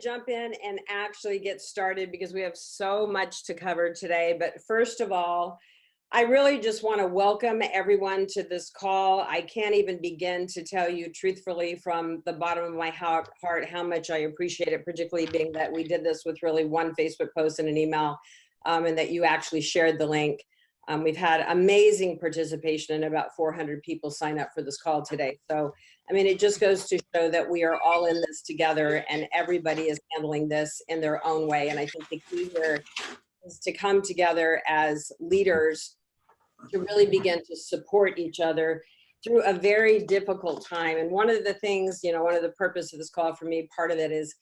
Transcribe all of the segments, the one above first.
jump in and actually get started because we have so much to cover today. But first of all, I really just want to welcome everyone to this call. I can't even begin to tell you truthfully from the bottom of my heart how much I appreciate it, particularly being that we did this with really one Facebook post and an email, and that you actually shared the link. We've had amazing participation and about 400 people sign up for this call today. So, I mean, it just goes to show that we are all in this together and everybody is handling this in their own way. And I think the key here is to come together as leaders to really begin to support each other through a very difficult time. And one of the things, you know, one of the purpose of this call for me, part of it is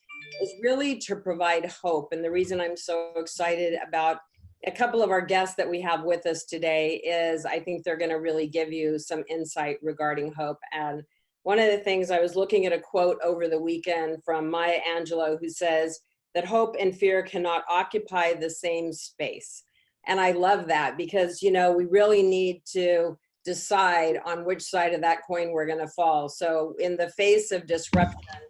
really to provide hope. And the reason I'm so excited about a couple of our guests that we have with us today is I think they're going to really give you some insight regarding hope. And one of the things, I was looking at a quote over the weekend from Maya Angelou, who says that hope and fear cannot occupy the same space. And I love that because, you know, we really need to decide on which side of that coin we're going to fall. So in the face of disruption,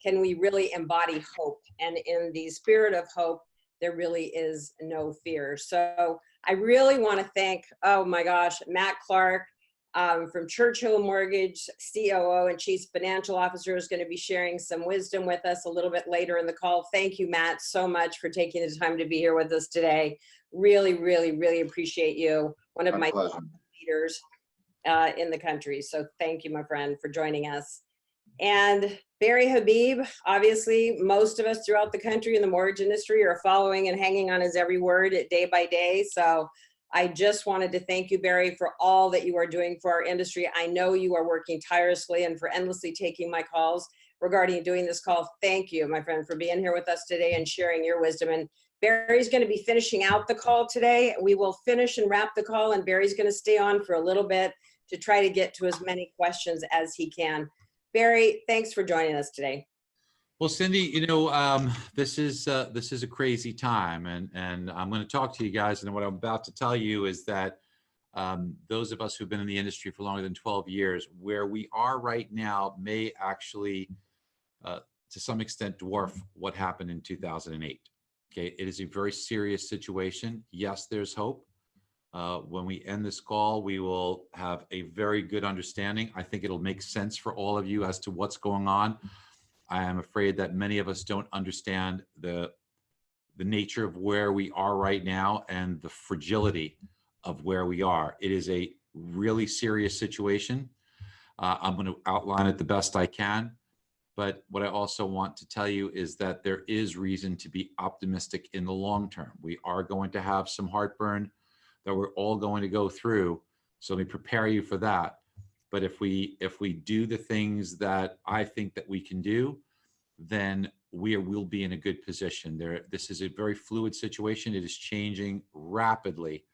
can we really embody hope? And in the spirit of hope, there really is no fear. So I really want to thank, oh my gosh, Matt Clarke from Churchill Mortgage, COO and Chief Financial Officer, is going to be sharing some wisdom with us a little bit later in the call. Thank you, Matt, so much for taking the time to be here with us today. Really, really, really appreciate you. One of my leaders in the country. So thank you, my friend, for joining us. And Barry Habib, obviously, most of us throughout the country in the mortgage industry are following and hanging on his every word day by day. So I just wanted to thank you, Barry, for all that you are doing for our industry. I know you are working tirelessly and for endlessly taking my calls regarding doing this call. Thank you, my friend, for being here with us today and sharing your wisdom. And Barry's going to be finishing out the call today. We will finish and wrap the call, and Barry's going to stay on for a little bit to try to get to as many questions as he can. Barry, thanks for joining us today. Well, Cindy, you know, this is a crazy time, and I'm going to talk to you guys. And what I'm about to tell you is that those of us who've been in the industry for longer than 12 years, where we are right now, may actually, to some extent, dwarf what happened in 2008. Okay, it is a very serious situation. Yes, there's hope. When we end this call, we will have a very good understanding. I think it'll make sense for all of you as to what's going on. I am afraid that many of us don't understand the nature of where we are right now and the fragility of where we are. It is a really serious situation. I'm going to outline it the best I can. But what I also want to tell you is that there is reason to be optimistic in the long term. We are going to have some heartburn that we're all going to go through. So let me prepare you for that. But if we do the things that I think that we can do, then we'll be in a good position. This is a very fluid situation. It is changing rapidly,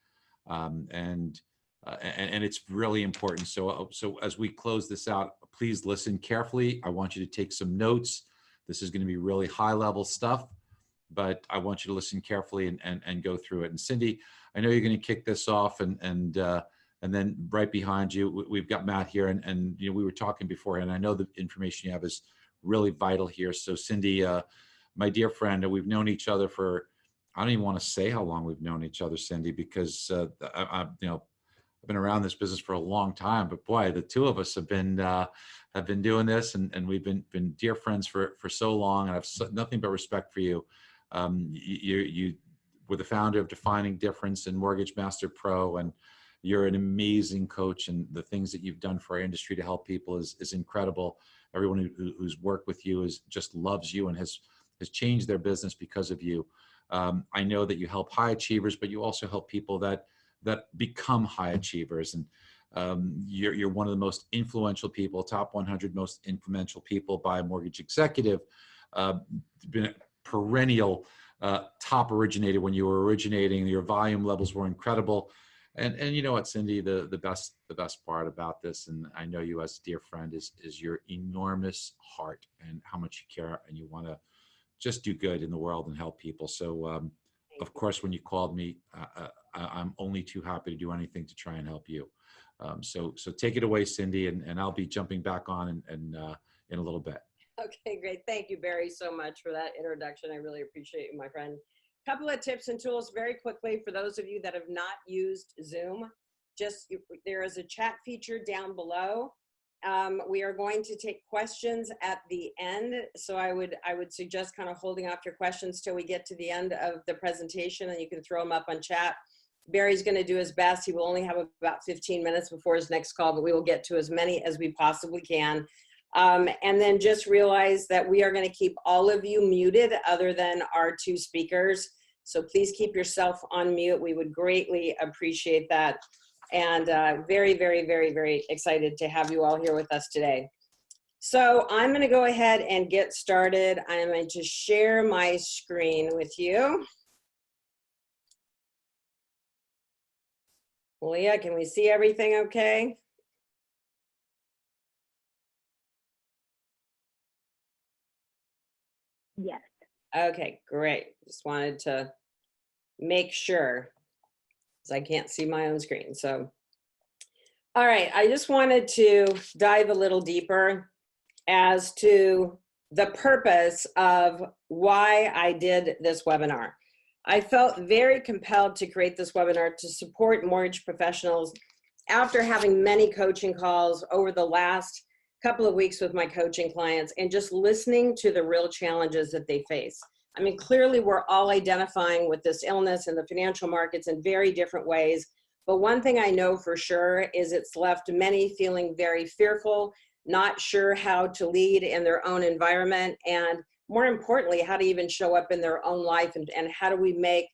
and it's really important. So as we close this out, please listen carefully. I want you to take some notes. This is going to be really high level stuff, but I want you to listen carefully and go through it. And Cindy, I know you're going to kick this off, and then right behind you, we've got Matt here, and you know, we were talking before, and I know the information you have is really vital here. So Cindy, my dear friend, we've known each other for, I don't even want to say how long we've known each other, Cindy, because I've been around this business for a long time, but boy, the two of us have been doing this, and we've been dear friends for so long, and I have nothing but respect for you. You were the founder of Defining Difference and Mortgage Master Pro, and you're an amazing coach, and the things that you've done for our industry to help people is incredible. Everyone who's worked with you just loves you and has changed their business because of you. I know that you help high achievers, but you also help people that become high achievers. And you're one of the most influential people, top 100 most influential people by Mortgage Executive. Been a perennial top originator when you were originating. Your volume levels were incredible. And you know what, Cindy, the best part about this, and I know you as a dear friend, is your enormous heart and how much you care, and you want to just do good in the world and help people. So of course, when you called me, I'm only too happy to do anything to try and help you. So take it away, Cindy, and I'll be jumping back on in a little bit. Okay, great. Thank you, Barry, so much for that introduction. I really appreciate you, my friend. Couple of tips and tools very quickly for those of you that have not used Zoom. There is a chat feature down below. We are going to take questions at the end. So I would suggest kind of holding off your questions till we get to the end of the presentation, and you can throw them up on chat. Barry's going to do his best. He will only have about 15 minutes before his next call, but we will get to as many as we possibly can. And then just realize that we are going to keep all of you muted other than our two speakers. So please keep yourself on mute. We would greatly appreciate that. And very, very, very, very excited to have you all here with us today. So I'm going to go ahead and get started. I'm going to share my screen with you. Leah, can we see everything okay? Yes. Okay, great. Just wanted to make sure, because I can't see my own screen. So, all right, I just wanted to dive a little deeper as to the purpose of why I did this webinar. I felt very compelled to create this webinar to support mortgage professionals after having many coaching calls over the last couple of weeks with my coaching clients and just listening to the real challenges that they face. I mean, clearly we're all identifying with this illness in the financial markets in very different ways. But one thing I know for sure is it's left many feeling very fearful, not sure how to lead in their own environment, and more importantly, how to even show up in their own life, and how do we make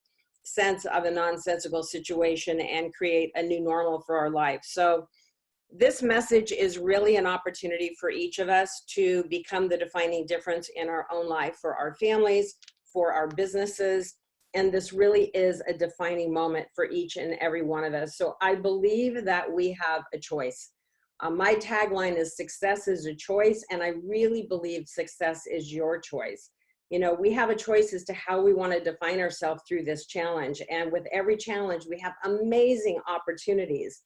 sense of a nonsensical situation and create a new normal for our life. So this message is really an opportunity for each of us to become the defining difference in our own life, for our families, for our businesses. And this really is a defining moment for each and every one of us. So I believe that we have a choice. My tagline is success is a choice, and I really believe success is your choice. You know, we have a choice as to how we want to define ourselves through this challenge. And with every challenge, we have amazing opportunities.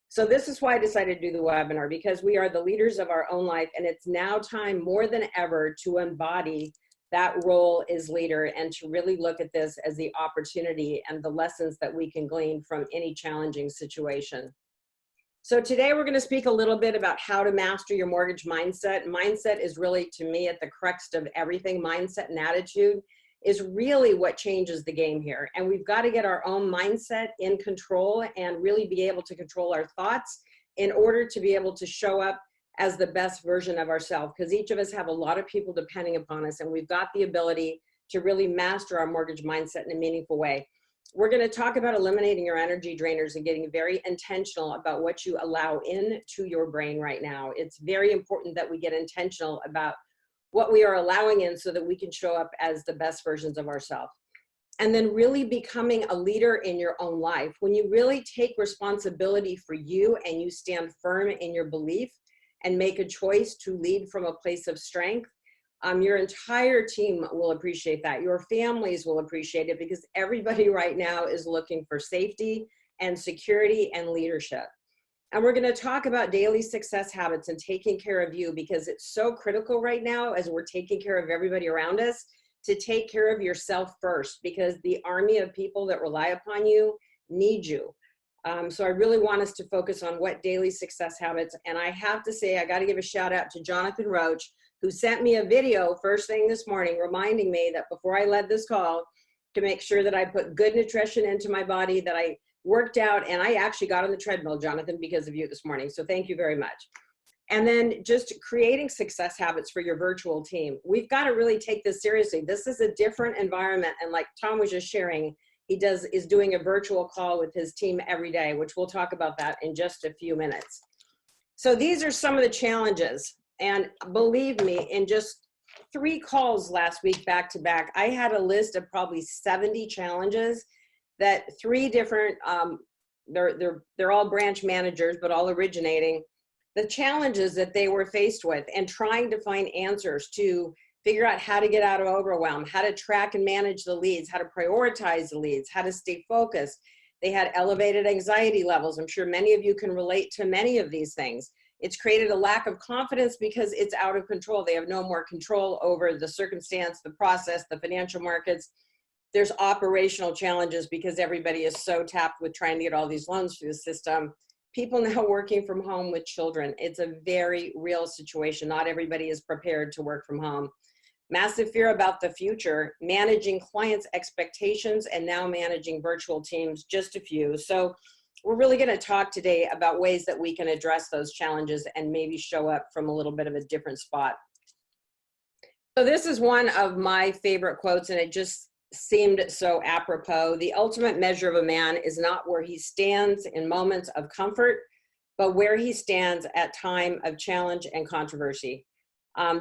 So this is why I decided to do the webinar, because we are the leaders of our own life, and it's now time more than ever to embody that role as leader and to really look at this as the opportunity and the lessons that we can glean from any challenging situation. So today we're going to speak a little bit about how to master your mortgage mindset. Mindset is really, to me, at the crux of everything. Mindset and attitude is really what changes the game here. And we've got to get our own mindset in control and really be able to control our thoughts in order to be able to show up as the best version of ourselves, because each of us have a lot of people depending upon us, and we've got the ability to really master our mortgage mindset in a meaningful way. We're going to talk about eliminating your energy drainers and getting very intentional about what you allow into your brain right now. It's very important that we get intentional about what we are allowing in so that we can show up as the best versions of ourselves. And then really becoming a leader in your own life. When you really take responsibility for you and you stand firm in your belief and make a choice to lead from a place of strength, your entire team will appreciate that. Your families will appreciate it, because everybody right now is looking for safety and security and leadership. And we're going to talk about daily success habits and taking care of you, because it's so critical right now as we're taking care of everybody around us to take care of yourself first, because the army of people that rely upon you need you. So I really want us to focus on what daily success habits. And I have to say, I got to give a shout out to Jonathan Roach, who sent me a video first thing this morning reminding me that before I led this call, to make sure that I put good nutrition into my body, that I worked out, and I actually got on the treadmill, Jonathan, because of you this morning. So thank you very much. And then just creating success habits for your virtual team. We've got to really take this seriously. This is a different environment. And like Tom was just sharing, he is doing a virtual call with his team every day, which we'll talk about that in just a few minutes. So these are some of the challenges. And believe me, in just 3 calls last week, back to back, I had a list of probably 70 challenges that 3 different, they're all branch managers, but all originating, the challenges that they were faced with, and trying to find answers to figure out how to get out of overwhelm, how to track and manage the leads, how to prioritize the leads, how to stay focused. They had elevated anxiety levels. I'm sure many of you can relate to many of these things. It's created a lack of confidence because it's out of control. They have no more control over the circumstance, the process, the financial markets. There's operational challenges because everybody is so tapped with trying to get all these loans through the system. People now working from home with children. It's a very real situation. Not everybody is prepared to work from home. Massive fear about the future, managing clients' expectations, and now managing virtual teams, just a few. So we're really going to talk today about ways that we can address those challenges and maybe show up from a little bit of a different spot. So this is one of my favorite quotes, and it just seemed so apropos. The ultimate measure of a man is not where he stands in moments of comfort, but where he stands at time of challenge and controversy.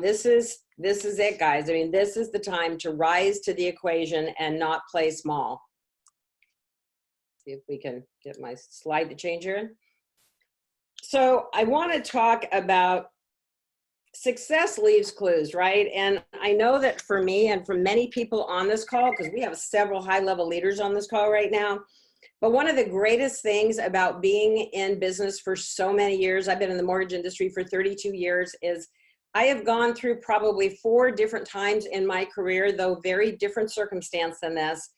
This is it, guys. I mean, this is the time to rise to the equation and not play small. See if we can get my slide to change here. So I want to talk about success leaves clues, right? And I know that for me and for many people on this call, because we have several high-level leaders on this call right now, but one of the greatest things about being in business for so many years, I've been in the mortgage industry for 32 years, is I have gone through probably 4 different times in my career, though very different circumstance than this,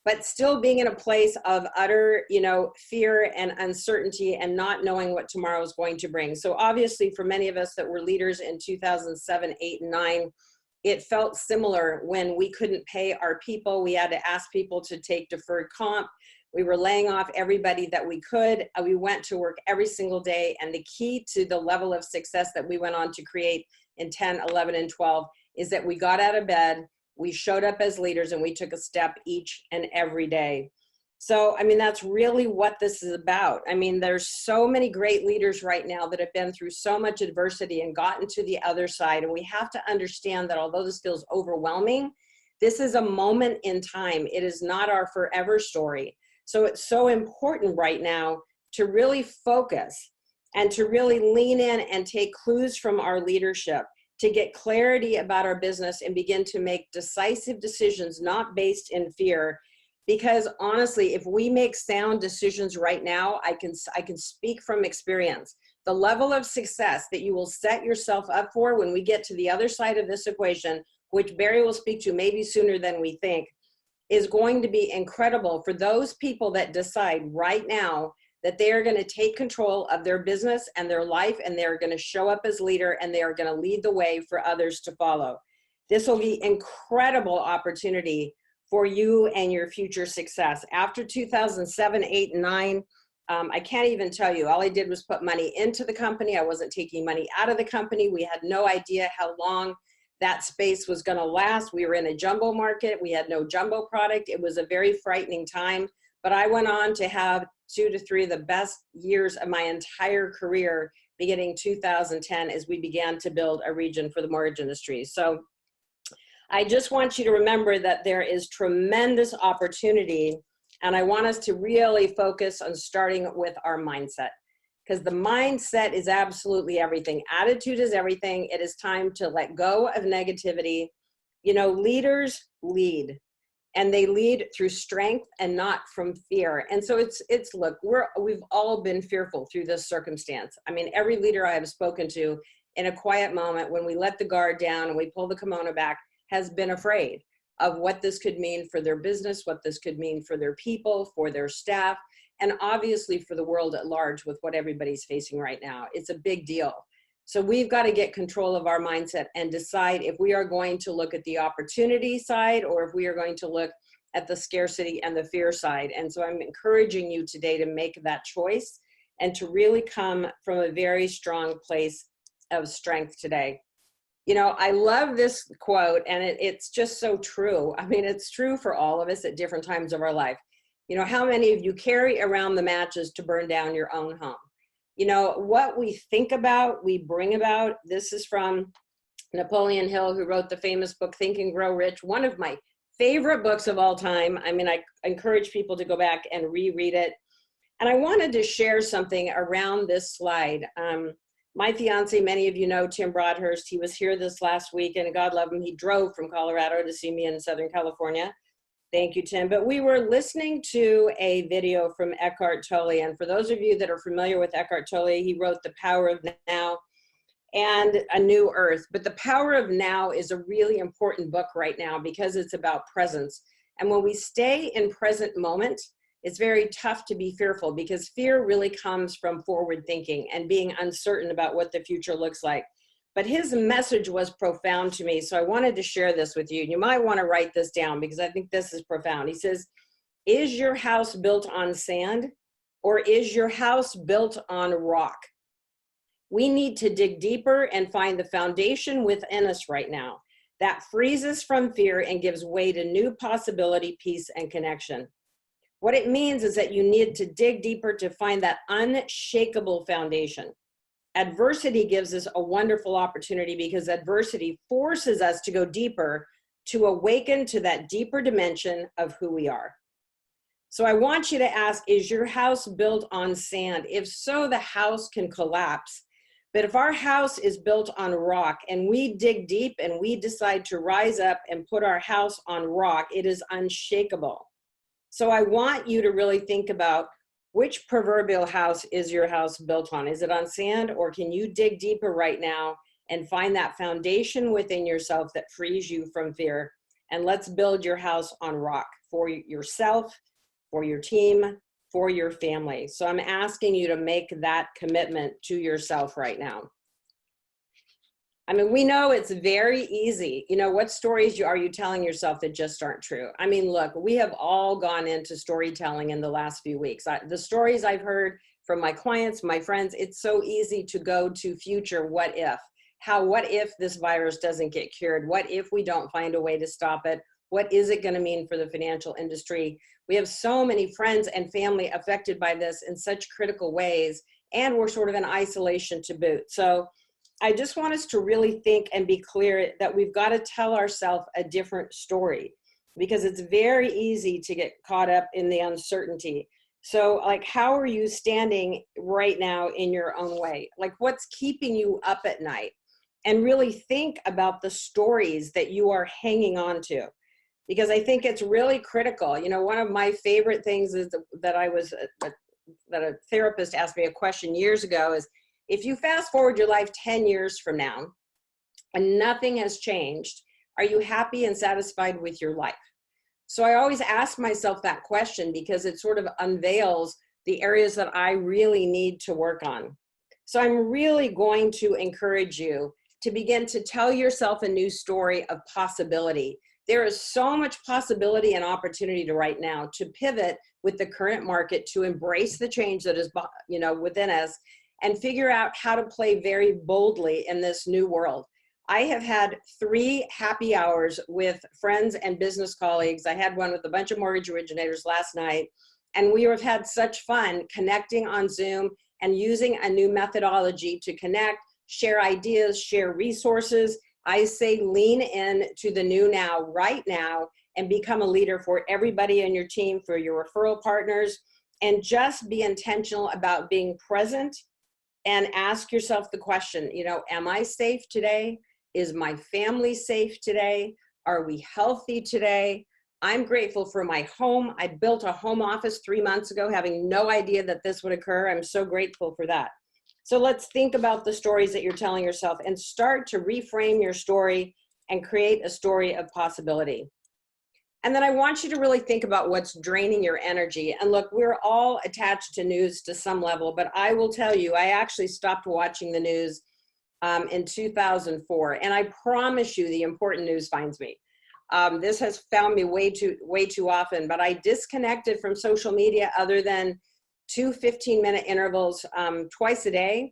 but still being in a place of utter, fear and uncertainty and not knowing what tomorrow is going to bring. So obviously for many of us that were leaders in 2007, 8, and 9, it felt similar when we couldn't pay our people. We had to ask people to take deferred comp. We were laying off everybody that we could. We went to work every single day. And the key to the level of success that we went on to create in 10, 11, and 12 is that we got out of bed, we showed up as leaders, and we took a step each and every day. So, I mean, that's really what this is about. I mean, there's so many great leaders right now that have been through so much adversity and gotten to the other side. And we have to understand that although this feels overwhelming, this is a moment in time. It is not our forever story. So it's so important right now to really focus and to really lean in and take clues from our leadership, to get clarity about our business and begin to make decisive decisions, not based in fear. Because honestly, if we make sound decisions right now, I can speak from experience. The level of success that you will set yourself up for when we get to the other side of this equation, which Barry will speak to maybe sooner than we think, is going to be incredible for those people that decide right now that they are going to take control of their business and their life, and they're going to show up as leader, and they are going to lead the way for others to follow. This will be incredible opportunity for you and your future success. After 2007, 8, and 9, I can't even tell you. All I did was put money into the company. I wasn't taking money out of the company. We had no idea how long that space was going to last. We were in a jumbo market. We had no jumbo product. It was a very frightening time. But I went on to have 2 to 3 of the best years of my entire career, beginning 2010, as we began to build a region for the mortgage industry. So I just want you to remember that there is tremendous opportunity, and I want us to really focus on starting with our mindset, because the mindset is absolutely everything. Attitude is everything. It is time to let go of negativity. Leaders lead. And they lead through strength and not from fear. And so look, we've all been fearful through this circumstance. I mean, every leader I have spoken to in a quiet moment, when we let the guard down and we pull the kimono back, has been afraid of what this could mean for their business, what this could mean for their people, for their staff, and obviously for the world at large with what everybody's facing right now. It's a big deal. So we've got to get control of our mindset and decide if we are going to look at the opportunity side or if we are going to look at the scarcity and the fear side. And so I'm encouraging you today to make that choice and to really come from a very strong place of strength today. I love this quote, and it's just so true. I mean, it's true for all of us at different times of our life. How many of you carry around the matches to burn down your own home? What we think about, we bring about. This is from Napoleon Hill, who wrote the famous book, Think and Grow Rich, one of my favorite books of all time. I mean, I encourage people to go back and reread it. And I wanted to share something around this slide. My fiance, many of you know, Tim Broadhurst, he was here this last week, and God love him, he drove from Colorado to see me in Southern California. Thank you, Tim. But we were listening to a video from Eckhart Tolle. And for those of you that are familiar with Eckhart Tolle, he wrote The Power of Now and A New Earth. But The Power of Now is a really important book right now because it's about presence. And when we stay in present moment, it's very tough to be fearful because fear really comes from forward thinking and being uncertain about what the future looks like. But his message was profound to me. So I wanted to share this with you. You might want to write this down because I think this is profound. He says, is your house built on sand or is your house built on rock? We need to dig deeper and find the foundation within us right now that frees us from fear and gives way to new possibility, peace, and connection. What it means is that you need to dig deeper to find that unshakable foundation. Adversity gives us a wonderful opportunity because adversity forces us to go deeper, to awaken to that deeper dimension of who we are. So I want you to ask, is your house built on sand? If so, the house can collapse. But if our house is built on rock and we dig deep and we decide to rise up and put our house on rock, it is unshakable. So I want you to really think about, which proverbial house is your house built on? Is it on sand, or can you dig deeper right now and find that foundation within yourself that frees you from fear? And let's build your house on rock for yourself, for your team, for your family. So I'm asking you to make that commitment to yourself right now. I mean, we know it's very easy. You know, what stories are you telling yourself that just aren't true? I mean, look, we have all gone into storytelling in the last few weeks. The stories I've heard from my clients, my friends, it's so easy to go to future what if. What if this virus doesn't get cured? What if we don't find a way to stop it? What is it going to mean for the financial industry? We have so many friends and family affected by this in such critical ways, and we're sort of in isolation to boot. So I just want us to really think and be clear that we've got to tell ourselves a different story, because it's very easy to get caught up in the uncertainty. So like, how are you standing right now in your own way? Like, what's keeping you up at night? And really think about the stories that you are hanging on to, because I think it's really critical. You know, one of my favorite things is that a therapist asked me a question years ago is, if you fast forward your life 10 years from now and nothing has changed, are you happy and satisfied with your life? So I always ask myself that question because it sort of unveils the areas that I really need to work on. So I'm really going to encourage you to begin to tell yourself a new story of possibility. There is so much possibility and opportunity right now to pivot with the current market, to embrace the change that is, you know, within us, and figure out how to play very boldly in this new world. I have had 3 happy hours with friends and business colleagues. I had one with a bunch of mortgage originators last night, and we have had such fun connecting on Zoom and using a new methodology to connect, share ideas, share resources. I say lean in to the new now, right now, and become a leader for everybody in your team, for your referral partners, and just be intentional about being present. And ask yourself the question, you know, am I safe today? Is my family safe today? Are we healthy today? I'm grateful for my home. I built a home office 3 months ago, having no idea that this would occur. I'm so grateful for that. So let's think about the stories that you're telling yourself and start to reframe your story and create a story of possibility. And then I want you to really think about what's draining your energy. And look, we're all attached to news to some level, but I will tell you, I actually stopped watching the news in 2004. And I promise you the important news finds me. This has found me way too often, but I disconnected from social media other than 2 15-minute intervals twice a day,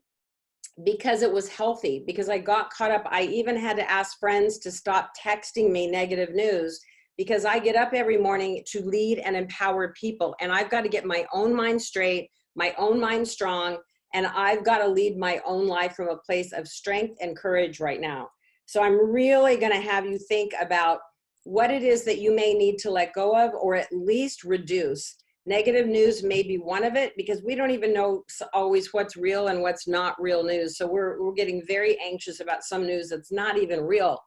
because it was healthy, because I got caught up. I even had to ask friends to stop texting me negative news, because I get up every morning to lead and empower people. And I've got to get my own mind straight, my own mind strong, and I've got to lead my own life from a place of strength and courage right now. So I'm really going to have you think about what it is that you may need to let go of, or at least reduce. Negative news may be one of it, because we don't even know always what's real and what's not real news. So we're getting very anxious about some news that's not even real.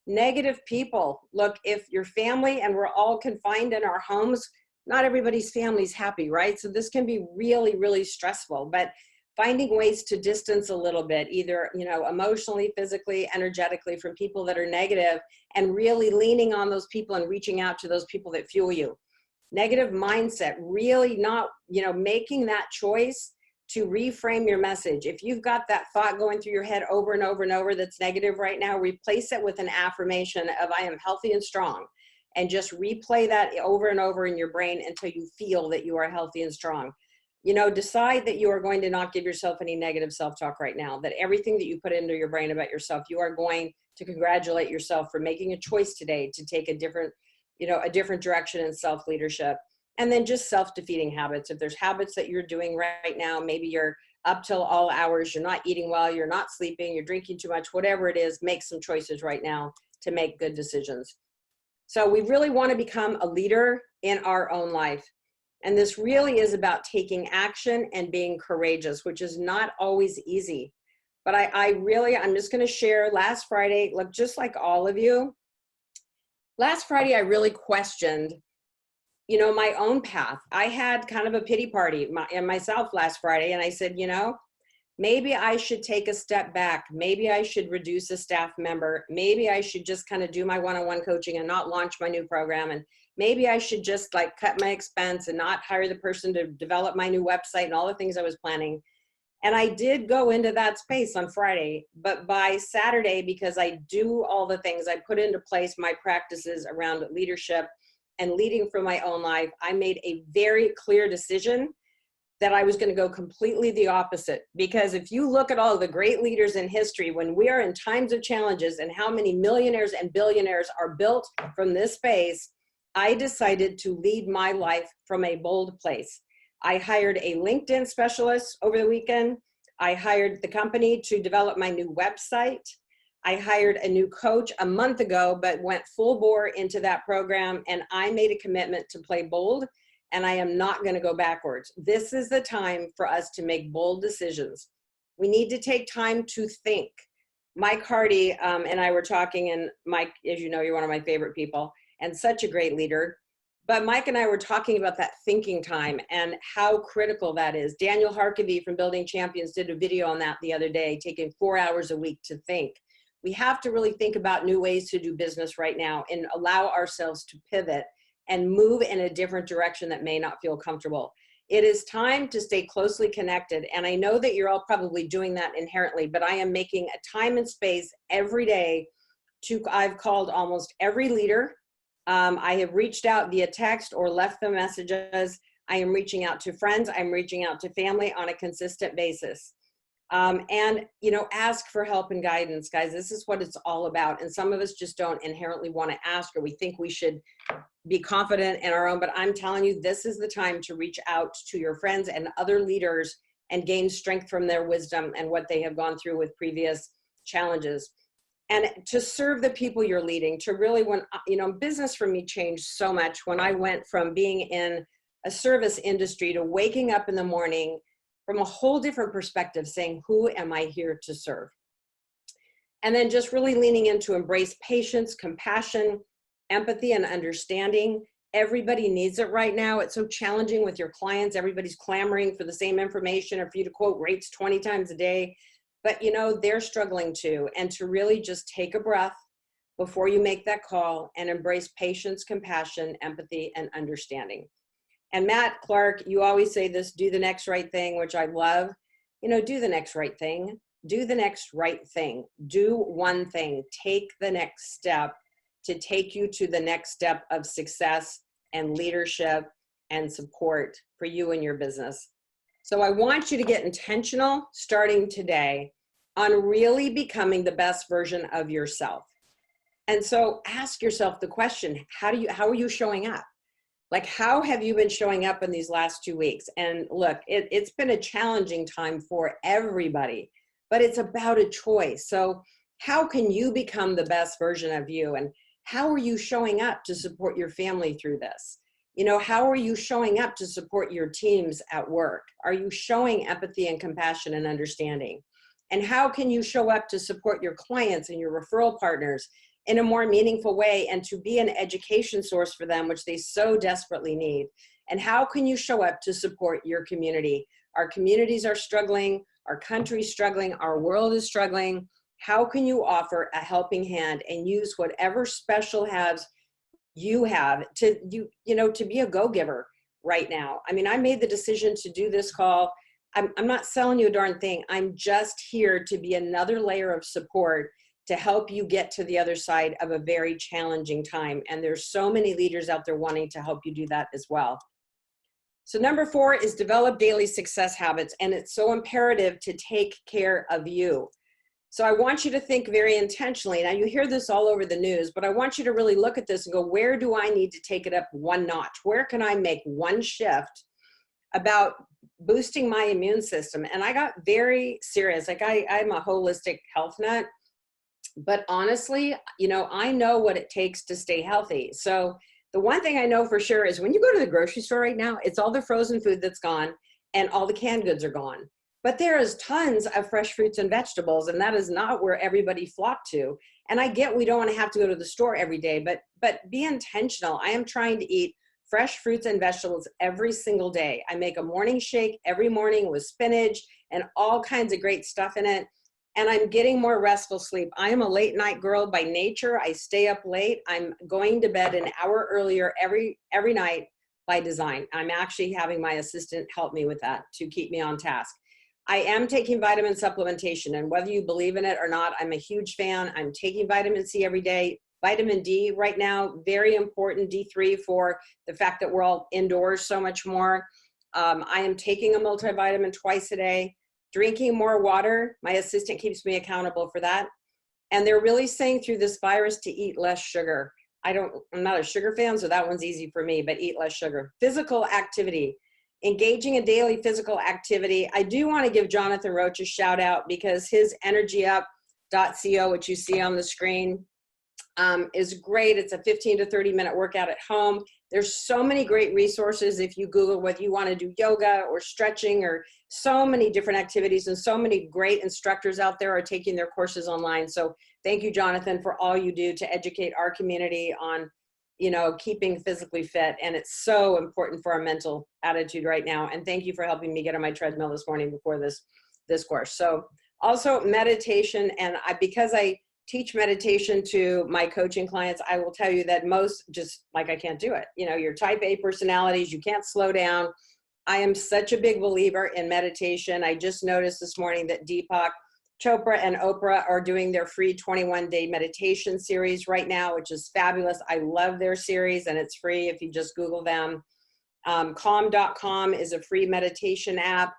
Negative people. Look, if your family, and we're all confined in our homes, not everybody's family's happy, right? So this can be really, really stressful, but finding ways to distance a little bit, either, emotionally, physically, energetically, from people that are negative, and really leaning on those people and reaching out to those people that fuel you. Negative mindset, really not, making that choice to reframe your message. If you've got that thought going through your head over and over and over that's negative right now, replace it with an affirmation of I am healthy and strong. And just replay that over and over in your brain until you feel that you are healthy and strong. Decide that you are going to not give yourself any negative self-talk right now, that everything that you put into your brain about yourself, you are going to congratulate yourself for making a choice today to take a different direction in self-leadership. And then just self-defeating habits. If there's habits that you're doing right now, maybe you're up till all hours, you're not eating well, you're not sleeping, you're drinking too much, whatever it is, make some choices right now to make good decisions. So we really want to become a leader in our own life. And this really is about taking action and being courageous, which is not always easy. But I'm just going to share last Friday, look, just like all of you, last Friday, I really questioned, my own path. I had kind of a pity party in myself last Friday. And I said, maybe I should take a step back. Maybe I should reduce a staff member. Maybe I should just kind of do my one-on-one coaching and not launch my new program. And maybe I should just cut my expense and not hire the person to develop my new website and all the things I was planning. And I did go into that space on Friday, but by Saturday, because I do all the things, I put into place my practices around leadership and leading from my own life, I made a very clear decision that I was going to go completely the opposite. Because if you look at all the great leaders in history, when we are in times of challenges and how many millionaires and billionaires are built from this space, I decided to lead my life from a bold place. I hired a LinkedIn specialist over the weekend. I hired the company to develop my new website. I hired a new coach a month ago, but went full bore into that program. And I made a commitment to play bold, and I am not going to go backwards. This is the time for us to make bold decisions. We need to take time to think. Mike Hardy and I were talking, and Mike, as you know, you're one of my favorite people and such a great leader. But Mike and I were talking about that thinking time and how critical that is. Daniel Harkavy from Building Champions did a video on that the other day, taking 4 hours a week to think. We have to really think about new ways to do business right now and allow ourselves to pivot and move in a different direction that may not feel comfortable. It is time to stay closely connected. And I know that you're all probably doing that inherently, but I am making a time and space every day I've called almost every leader. I have reached out via text or left them messages. I am reaching out to friends. I'm reaching out to family on a consistent basis. And, ask for help and guidance, guys. This is what it's all about. And some of us just don't inherently want to ask, or we think we should be confident in our own. But I'm telling you, this is the time to reach out to your friends and other leaders and gain strength from their wisdom and what they have gone through with previous challenges. And to serve the people you're leading, to really, business for me changed so much when I went from being in a service industry to waking up in the morning from a whole different perspective, saying, who am I here to serve? And then just really leaning into embrace patience, compassion, empathy, and understanding. Everybody needs it right now. It's so challenging with your clients. Everybody's clamoring for the same information or for you to quote rates 20 times a day. But they're struggling too. And to really just take a breath before you make that call and embrace patience, compassion, empathy, and understanding. And Matt Clarke, you always say this, do the next right thing, which I love. Do the next right thing. Do the next right thing. Do one thing. Take the next step to take you to the next step of success and leadership and support for you and your business. So I want you to get intentional starting today on really becoming the best version of yourself. And so ask yourself the question, how are you showing up? How have you been showing up in these last 2 weeks? And look, it's been a challenging time for everybody, but it's about a choice. So how can you become the best version of you? And how are you showing up to support your family through this? How are you showing up to support your teams at work? Are you showing empathy and compassion and understanding? And how can you show up to support your clients and your referral partners in a more meaningful way and to be an education source for them, which they so desperately need? And how can you show up to support your community? Our communities are struggling, our country's struggling, our world is struggling. How can you offer a helping hand and use whatever special halves you have to to be a go-giver right now? I mean, I made the decision to do this call. I'm not selling you a darn thing. I'm just here to be another layer of support to help you get to the other side of a very challenging time. And there's so many leaders out there wanting to help you do that as well. So number 4 is develop daily success habits. And it's so imperative to take care of you. So I want you to think very intentionally. Now you hear this all over the news, but I want you to really look at this and go, where do I need to take it up one notch? Where can I make one shift about boosting my immune system? And I got very serious. Like I'm a holistic health nut, but honestly, I know what it takes to stay healthy. So the one thing I know for sure is when you go to the grocery store right now, it's all the frozen food that's gone and all the canned goods are gone. But there is tons of fresh fruits and vegetables, and that is not where everybody flocked to. And I get we don't want to have to go to the store every day, but be intentional. I am trying to eat fresh fruits and vegetables every single day. I make a morning shake every morning with spinach and all kinds of great stuff in it. And I'm getting more restful sleep. I am a late night girl by nature. I stay up late. I'm going to bed an hour earlier every night by design. I'm actually having my assistant help me with that to keep me on task. I am taking vitamin supplementation, and whether you believe in it or not, I'm a huge fan. I'm taking vitamin C every day. Vitamin D right now, very important, D3, for the fact that we're all indoors so much more. I am taking a multivitamin twice a day, drinking more water. My assistant keeps me accountable for that. And they're really saying through this virus to eat less sugar. I'm not a sugar fan, so that one's easy for me, but eat less sugar. Physical activity. Engaging in daily physical activity. I do want to give Jonathan Roach a shout out because his energyup.co, which you see on the screen, is great. It's a 15 to 30 minute workout at home. There's so many great resources if you Google whether you want to do yoga or stretching or so many different activities, and so many great instructors out there are taking their courses online. So thank you, Jonathan, for all you do to educate our community on keeping physically fit. And it's so important for our mental attitude right now. And thank you for helping me get on my treadmill this morning before this course. So also meditation. And because I teach meditation to my coaching clients, I will tell you that most just like, I can't do it. You're type A personalities, you can't slow down. I am such a big believer in meditation. I just noticed this morning that Deepak Chopra and Oprah are doing their free 21-day meditation series right now, which is fabulous. I love their series, and it's free if you just Google them. Calm.com is a free meditation app.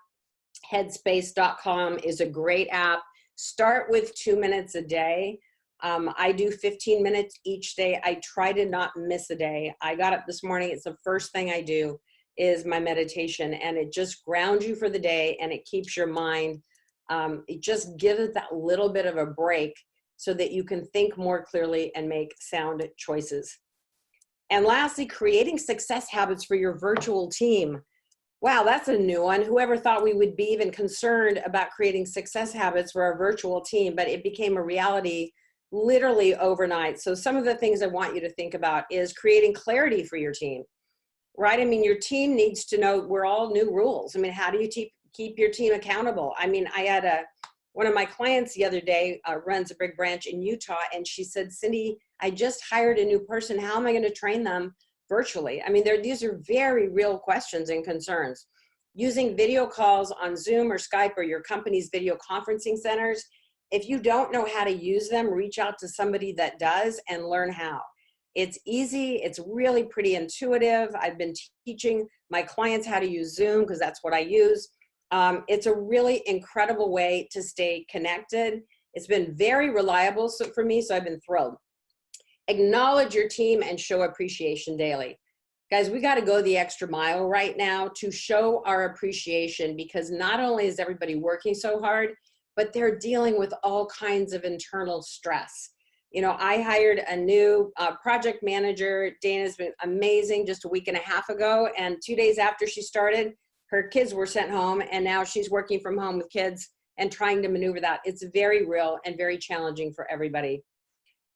Headspace.com is a great app. Start with 2 minutes a day. I do 15 minutes each day. I try to not miss a day. I got up this morning. It's the first thing I do is my meditation, and it just grounds you for the day, and it keeps your mind. It just gives it that little bit of a break so that you can think more clearly and make sound choices. And lastly, creating success habits for your virtual team. Wow, that's a new one. Whoever thought we would be even concerned about creating success habits for our virtual team, but it became a reality literally overnight. So some of the things I want you to think about is creating clarity for your team, right? I mean, your team needs to know we're all new rules. I mean, how do you keep your team accountable? I mean, I had one of my clients the other day runs a big branch in Utah, and she said, Cindy, I just hired a new person. How am I going to train them virtually? I mean, these are very real questions and concerns. Using video calls on Zoom or Skype or your company's video conferencing centers. If you don't know how to use them, reach out to somebody that does and learn how. It's easy. It's really pretty intuitive. I've been teaching my clients how to use Zoom because that's what I use. It's a really incredible way to stay connected. It's been very reliable for me, so I've been thrilled. Acknowledge your team and show appreciation daily. Guys, we got to go the extra mile right now to show our appreciation, because not only is everybody working so hard, but they're dealing with all kinds of internal stress. I hired a new project manager. Dana's been amazing just a week and a half ago, and 2 days after she started, her kids were sent home, and now she's working from home with kids and trying to maneuver that. It's very real and very challenging for everybody.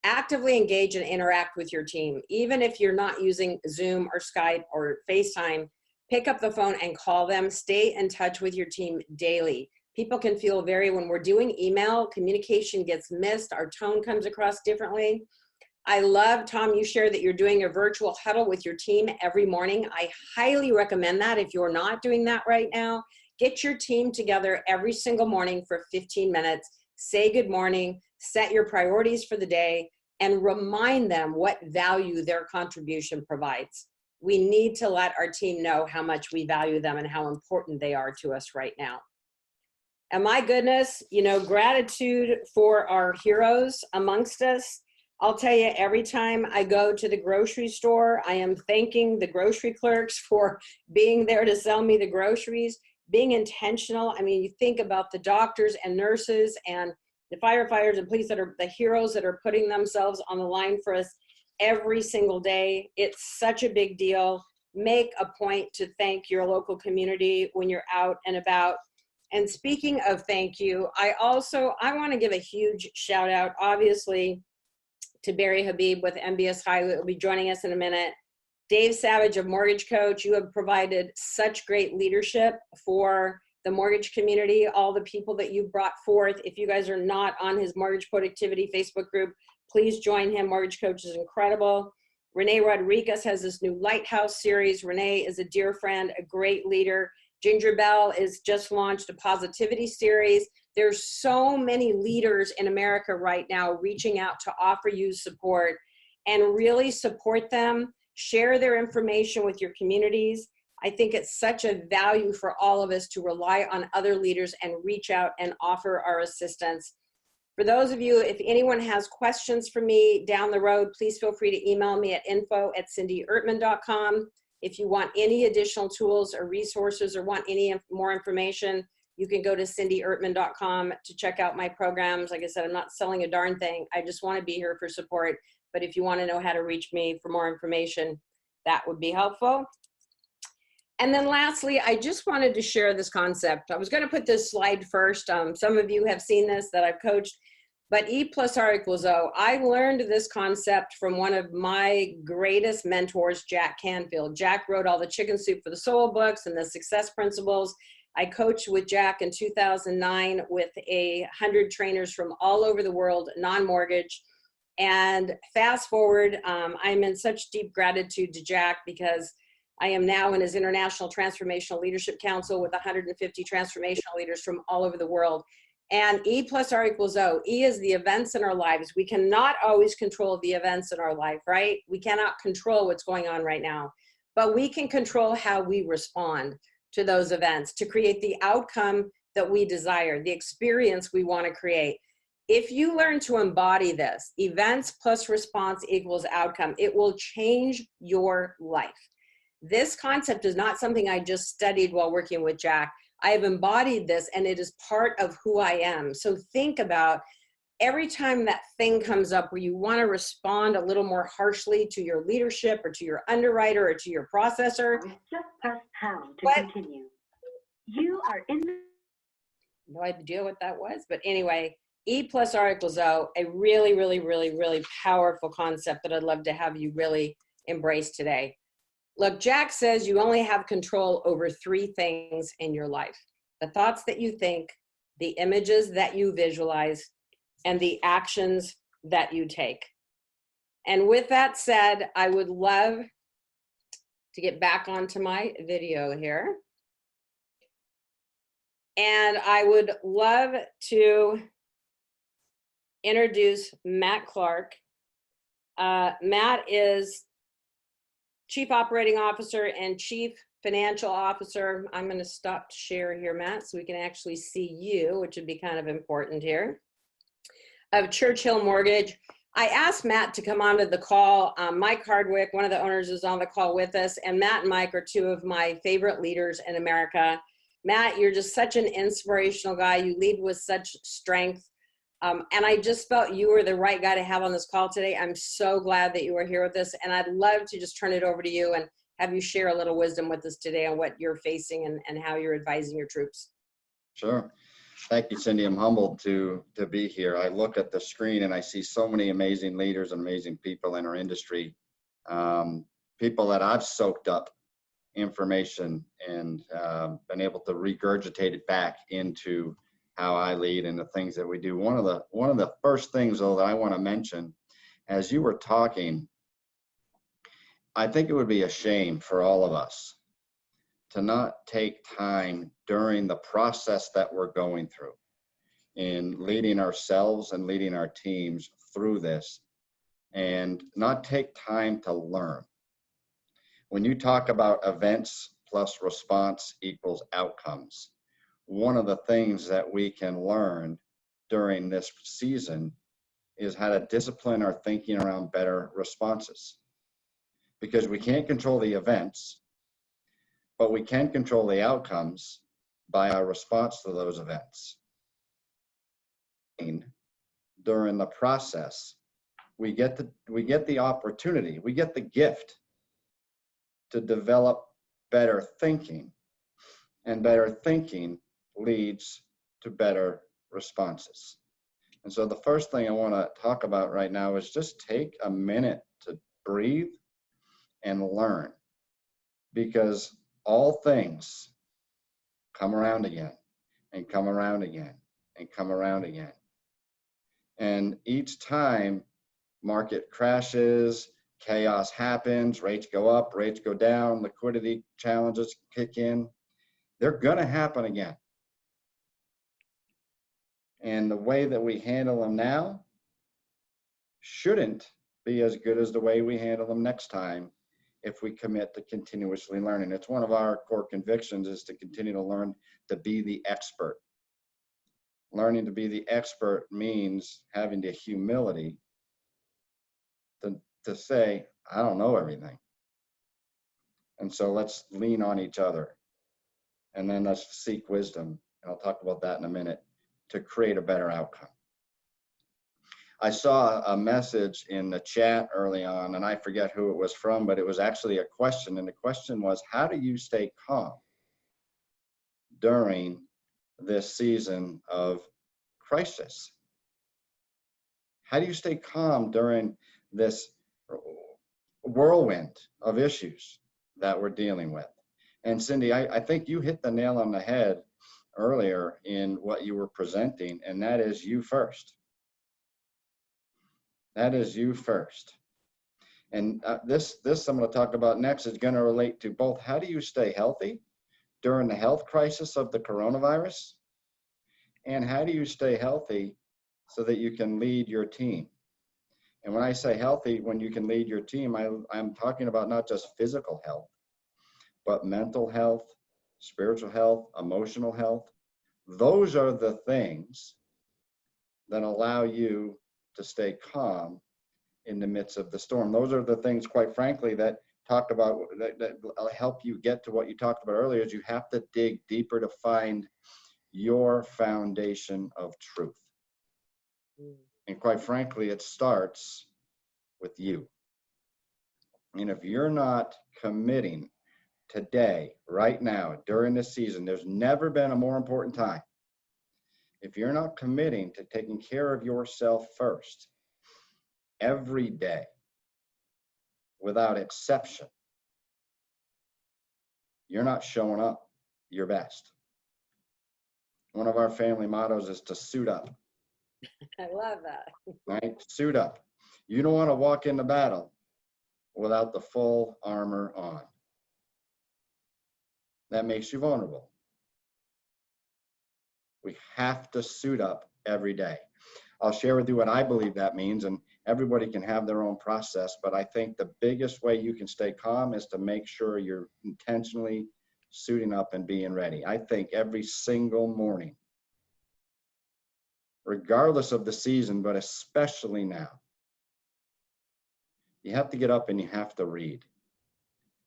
Actively engage and interact with your team. Even if you're not using Zoom or Skype or FaceTime, pick up the phone and call them. Stay in touch with your team daily. People can feel when we're doing email, communication gets missed, our tone comes across differently. I love, Tom, you share that you're doing a virtual huddle with your team every morning. I highly recommend that. If you're not doing that right now, get your team together every single morning for 15 minutes, say good morning, set your priorities for the day, and remind them what value their contribution provides. We need to let our team know how much we value them and how important they are to us right now. And my goodness, gratitude for our heroes amongst us. I'll tell you, every time I go to the grocery store, I am thanking the grocery clerks for being there to sell me the groceries, being intentional. I mean, you think about the doctors and nurses and the firefighters and police that are the heroes that are putting themselves on the line for us every single day. It's such a big deal. Make a point to thank your local community when you're out and about. And speaking of thank you, I want to give a huge shout out, obviously, to Barry Habib with MBS Highway, who will be joining us in a minute. Dave Savage of Mortgage Coach, you have provided such great leadership for the mortgage community, all the people that you brought forth. If you guys are not on his Mortgage Productivity Facebook group, please join him. Mortgage Coach is incredible. Renee Rodriguez has this new Lighthouse series. Renee is a dear friend, a great leader. Ginger Bell is just launched a positivity series. There's so many leaders in America right now reaching out to offer you support and really support them. Share their information with your communities. I think it's such a value for all of us to rely on other leaders and reach out and offer our assistance. For those of you, if anyone has questions for me down the road, please feel free to email me at info@cindyertman.com. If you want any additional tools or resources or want any more information, you can go to cindyertman.com to check out my programs. Like I said, I'm not selling a darn thing. I just want to be here for support. But if you want to know how to reach me for more information, that would be helpful. And then lastly, I just wanted to share this concept. I was going to put this slide first. Some of you have seen this that I've coached, but E plus R equals O. I learned this concept from one of my greatest mentors, Jack Canfield. Jack wrote all the Chicken Soup for the Soul books and the Success Principles. I coached with Jack in 2009 with 100 trainers from all over the world, non-mortgage. And fast forward, I'm in such deep gratitude to Jack because I am now in his International Transformational Leadership Council with 150 transformational leaders from all over the world. And E plus R equals O. E is the events in our lives. We cannot always control the events in our life, right? We cannot control what's going on right now, but we can control how we respond to those events to create the outcome that we desire, the experience we want to create. If you learn to embody this, events plus response equals outcome, it will change your life. This concept is not something I just studied while working with Jack. I have embodied this and it is part of who I am. So think about every time that thing comes up where you want to respond a little more harshly to your leadership or to your underwriter or to your processor. Just press pound to continue. You are in the... No idea what that was, but anyway, E plus R equals O, a really, really, really, really powerful concept that I'd love to have you really embrace today. Look, Jack says you only have control over 3 things in your life: the thoughts that you think, the images that you visualize, and the actions that you take. And with that said, I would love to get back onto my video here. And I would love to introduce Matt Clarke. Matt is Chief Operating Officer and Chief Financial Officer. I'm going to stop share here, Matt, so we can actually see you, which would be kind of important here, of Churchill Mortgage. I asked Matt to come onto the call. Mike Hardwick, one of the owners, is on the call with us, and Matt and Mike are 2 of my favorite leaders in America. Matt, you're just such an inspirational guy. You lead with such strength. And I just felt you were the right guy to have on this call today. I'm so glad that you are here with us. And I'd love to just turn it over to you and have you share a little wisdom with us today on what you're facing and how you're advising your troops. Sure. Thank you, Cindy. I'm humbled to be here. I look at the screen and I see so many amazing leaders and amazing people in our industry, people that I've soaked up information and been able to regurgitate it back into how I lead and the things that we do. One of the first things, though, that I want to mention, as you were talking, I think it would be a shame for all of us to not take time during the process that we're going through in leading ourselves and leading our teams through this and not take time to learn. When you talk about events plus response equals outcomes, one of the things that we can learn during this season is how to discipline our thinking around better responses. Because we can't control the events, but we can control the outcomes by our response to those events. During the process, we get the opportunity, we get the gift to develop better thinking, and better thinking leads to better responses. And so the first thing I want to talk about right now is just take a minute to breathe and learn, because all things come around again and come around again and come around again. And each time market crashes, chaos happens, rates go up, rates go down, liquidity challenges kick in, they're going to happen again. And the way that we handle them now shouldn't be as good as the way we handle them next time if we commit to continuously learning. It's one of our core convictions, is to continue to learn to be the expert. Learning to be the expert means having the humility to say, I don't know everything. And so let's lean on each other. And then let's seek wisdom, and I'll talk about that in a minute, to create a better outcome. I saw a message in the chat early on, and I forget who it was from, but it was actually a question. And the question was, how do you stay calm during this season of crisis? How do you stay calm during this whirlwind of issues that we're dealing with? And Cindy, I think you hit the nail on the head earlier in what you were presenting, and that is you first. That is you first. And this I'm going to talk about next is going to relate to both how do you stay healthy during the health crisis of the coronavirus, and how do you stay healthy so that you can lead your team. And when I say healthy, when you can lead your team, I'm talking about not just physical health, but mental health, spiritual health, emotional health. Those are the things that allow you to stay calm in the midst of the storm. Those are the things, quite frankly, that talk about that help you get to what you talked about earlier, is you have to dig deeper to find your foundation of truth. And quite frankly, it starts with you. And if you're not committing today, right now, during this season, there's never been a more important time. If you're not committing to taking care of yourself first, every day, without exception, you're not showing up your best. One of our family mottos is to suit up. I love that. Right? Suit up. You don't want to walk into battle without the full armor on. That makes you vulnerable. We have to suit up every day. I'll share with you what I believe that means, and everybody can have their own process, but I think the biggest way you can stay calm is to make sure you're intentionally suiting up and being ready. I think every single morning, regardless of the season, but especially now, you have to get up and you have to read.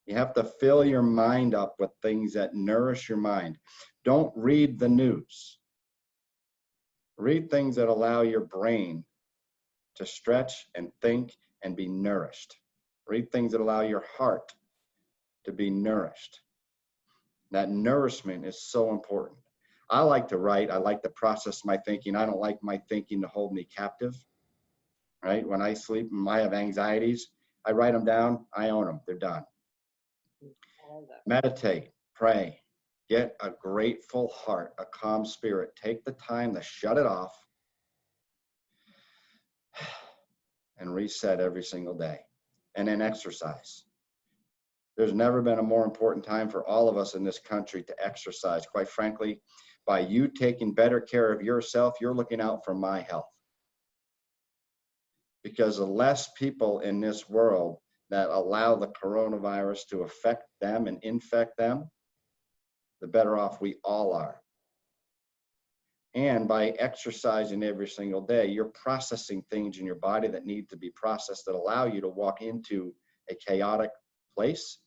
You have to fill your mind up with things that nourish your mind. Don't read the news. Read things that allow your brain to stretch and think and be nourished. Read things that allow your heart to be nourished. That nourishment is so important. I like to write. I like to process my thinking. I don't like my thinking to hold me captive, right? When I sleep and I have anxieties, I write them down. I own them. They're done. Meditate, pray, get a grateful heart, a calm spirit. Take the time to shut it off and reset every single day. And then exercise. There's never been a more important time for all of us in this country to exercise. Quite frankly, by you taking better care of yourself, you're looking out for my health. Because the less people in this world that allow the coronavirus to affect them and infect them, the better off we all are. And by exercising every single day, you're processing things in your body that need to be processed that allow you to walk into a chaotic place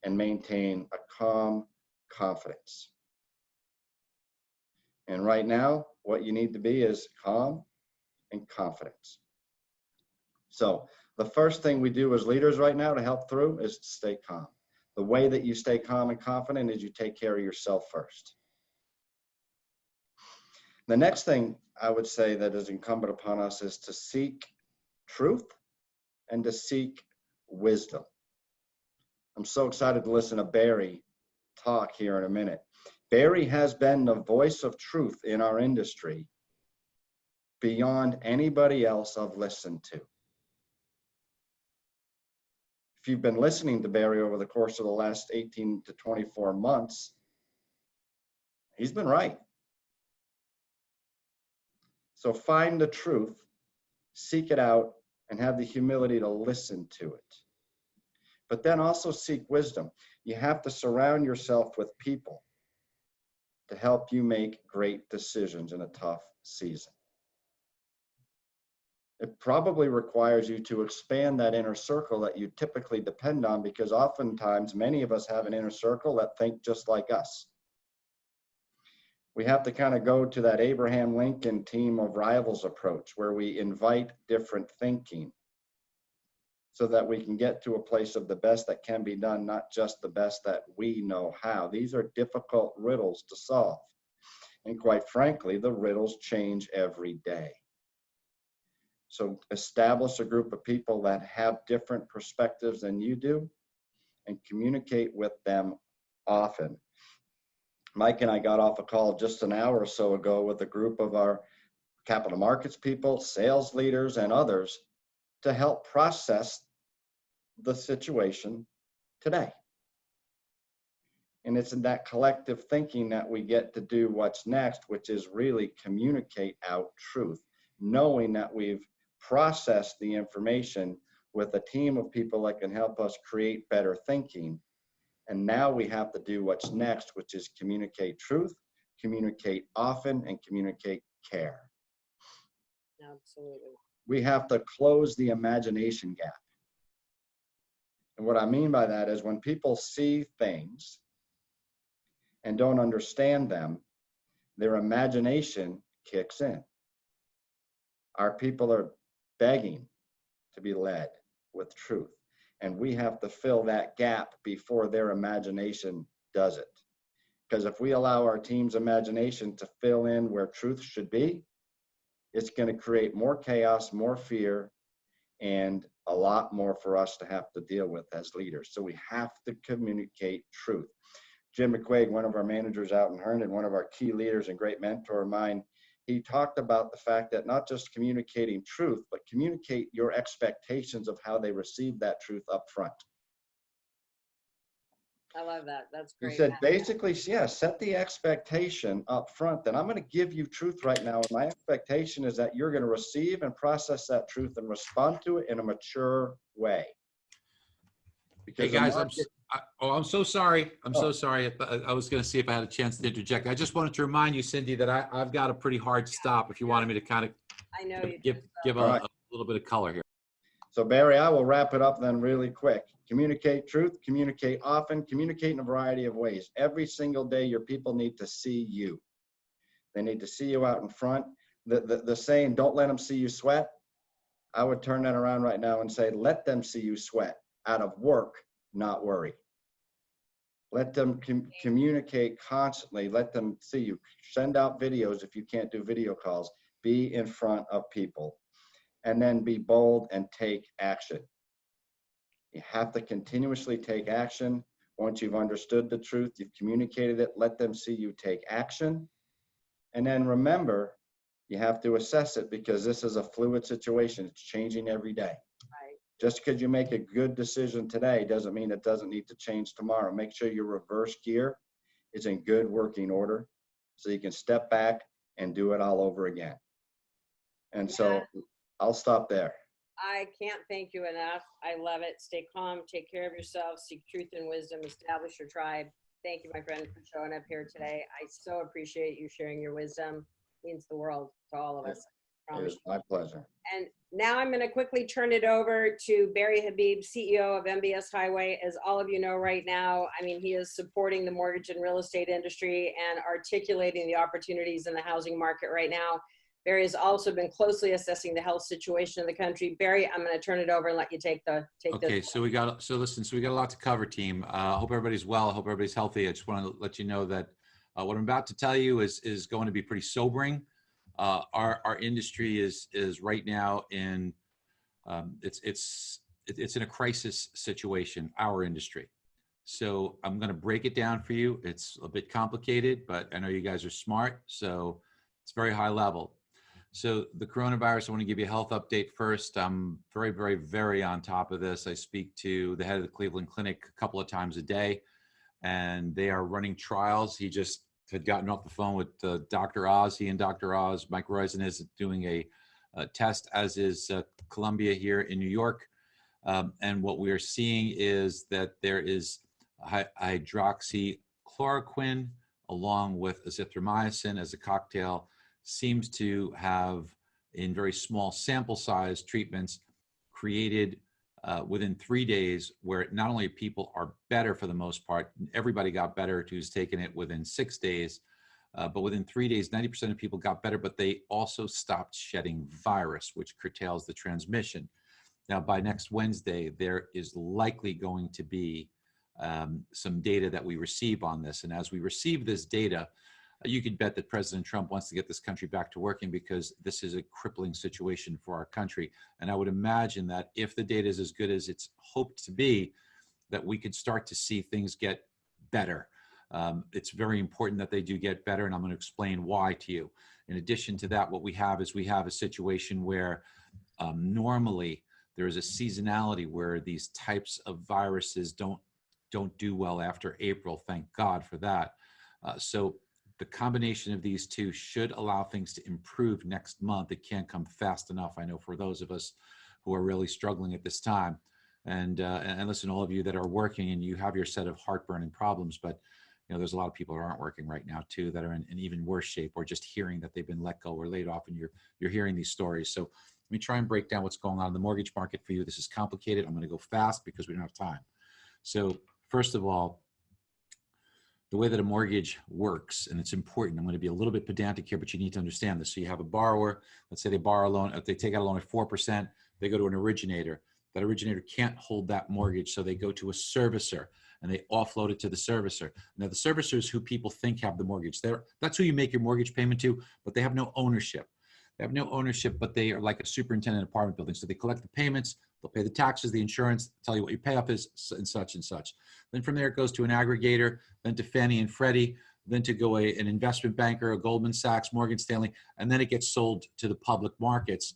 and maintain a calm confidence. And right now, what you need to be is calm and confidence. So the first thing we do as leaders right now to help through is to stay calm. The way that you stay calm and confident is you take care of yourself first. The next thing I would say that is incumbent upon us is to seek truth and to seek wisdom. I'm so excited to listen to Barry talk here in a minute. Barry has been the voice of truth in our industry beyond anybody else I've listened to. If you've been listening to Barry over the course of the last 18 to 24 months, he's been right. So find the truth, seek it out, and have the humility to listen to it. But then also seek wisdom. You have to surround yourself with people to help you make great decisions in a tough season. It probably requires you to expand that inner circle that you typically depend on, because oftentimes many of us have an inner circle that think just like us. We have to kind of go to that Abraham Lincoln team of rivals approach where we invite different thinking so that we can get to a place of the best that can be done, not just the best that we know how. These are difficult riddles to solve. And quite frankly, the riddles change every day. So establish a group of people that have different perspectives than you do and communicate with them often. Mike and I got off a call just an hour or so ago with a group of our capital markets people, sales leaders, and others to help process the situation today. And it's in that collective thinking that we get to do what's next, which is really communicate out truth, knowing that we've processed the information with a team of people that can help us create better thinking. And now we have to do what's next, which is communicate truth, communicate often, and communicate care. Absolutely. We have to close the imagination gap. And what I mean by that is when people see things and don't understand them, their imagination kicks in. Our people are begging to be led with truth. And we have to fill that gap before their imagination does it. Because if we allow our team's imagination to fill in where truth should be, it's going to create more chaos, more fear, and a lot more for us to have to deal with as leaders. So we have to communicate truth. Jim McQuaig, one of our managers out in Herndon, one of our key leaders and great mentor of mine, he talked about the fact that not just communicating truth, but communicate your expectations of how they receive that truth up front. I love that. That's great. He said, basically, yeah, set the expectation up front that I'm going to give you truth right now. And my expectation is that you're going to receive and process that truth and respond to it in a mature way. Because hey guys, I'm so sorry. I'm so sorry. I was going to see if I had a chance to interject. I just wanted to remind you, Cindy, that I've got a pretty hard stop if you wanted me to kind of give a little bit of color here. So Barry, I will wrap it up then really quick. Communicate truth, communicate often, communicate in a variety of ways. Every single day, your people need to see you. They need to see you out in front. The saying, don't let them see you sweat. I would turn that around right now and say, let them see you sweat out of work, not worry. Let them communicate constantly. Let them see you. Send out videos if you can't do video calls. Be in front of people. And then be bold and take action. You have to continuously take action. Once you've understood the truth, you've communicated it, let them see you take action. And then remember, you have to assess it because this is a fluid situation. It's changing every day. Right. Just because you make a good decision today doesn't mean it doesn't need to change tomorrow. Make sure your reverse gear is in good working order so you can step back and do it all over again. And so I'll stop there. I can't thank you enough. I love it. Stay calm, take care of yourself, seek truth and wisdom, establish your tribe. Thank you, my friend, for showing up here today. I so appreciate you sharing your wisdom. It means the world to all of us. It is my pleasure. And now I'm going to quickly turn it over to Barry Habib, CEO of MBS Highway. As all of you know right now, I mean, he is supporting the mortgage and real estate industry and articulating the opportunities in the housing market right now. Barry has also been closely assessing the health situation in the country. Barry, I'm going to turn it over and let you take this. Okay, so we got a lot to cover, team. I hope everybody's well. I hope everybody's healthy. I just want to let you know that what I'm about to tell you is going to be pretty sobering. Our industry is right now in it's in a crisis situation. Our industry. So I'm going to break it down for you. It's a bit complicated, but I know you guys are smart, so it's very high level. So the coronavirus, I want to give you a health update first. I'm very, very, very on top of this. I speak to the head of the Cleveland Clinic a couple of times a day, and they are running trials. He just had gotten off the phone with Dr. Oz. He and Dr. Oz, Mike Roizen, is doing a test, as is Columbia here in New York. And what we are seeing is that there is hydroxychloroquine along with azithromycin as a cocktail seems to have, in very small sample size treatments, created within 3 days where not only people are better for the most part, everybody got better who's taken it within 6 days, but within 3 days, 90% of people got better, but they also stopped shedding virus, which curtails the transmission. Now, by next Wednesday, there is likely going to be some data that we receive on this. And as we receive this data, you could bet that President Trump wants to get this country back to working because this is a crippling situation for our country. And I would imagine that if the data is as good as it's hoped to be, that we could start to see things get better. It's very important that they do get better, and I'm going to explain why to you. In addition to that, what we have is we have a situation where normally there is a seasonality where these types of viruses don't do well after April. Thank God for that. So the combination of these two should allow things to improve next month. It can't come fast enough, I know, for those of us who are really struggling at this time. And listen, all of you that are working and you have your set of heartburn and problems, but you know, there's a lot of people who aren't working right now too that are in even worse shape, or just hearing that they've been let go or laid off, and you're hearing these stories. So let me try and break down what's going on in the mortgage market for you. This is complicated. I'm going to go fast because we don't have time. So first of all, the way that a mortgage works, and it's important, I'm going to be a little bit pedantic here, but you need to understand this. So you have a borrower, let's say they borrow a loan, if they take out a loan at 4%, they go to an originator. That originator can't hold that mortgage, so they go to a servicer and they offload it to the servicer. Now the servicers who people think have the mortgage, that's who you make your mortgage payment to, but they have no ownership. They have no ownership, but they are like a superintendent apartment building. So they collect the payments, they'll pay the taxes, the insurance, tell you what your payoff is, and such and such. Then from there, it goes to an aggregator, then to Fannie and Freddie, then to go an investment banker, a Goldman Sachs, Morgan Stanley, and then it gets sold to the public markets.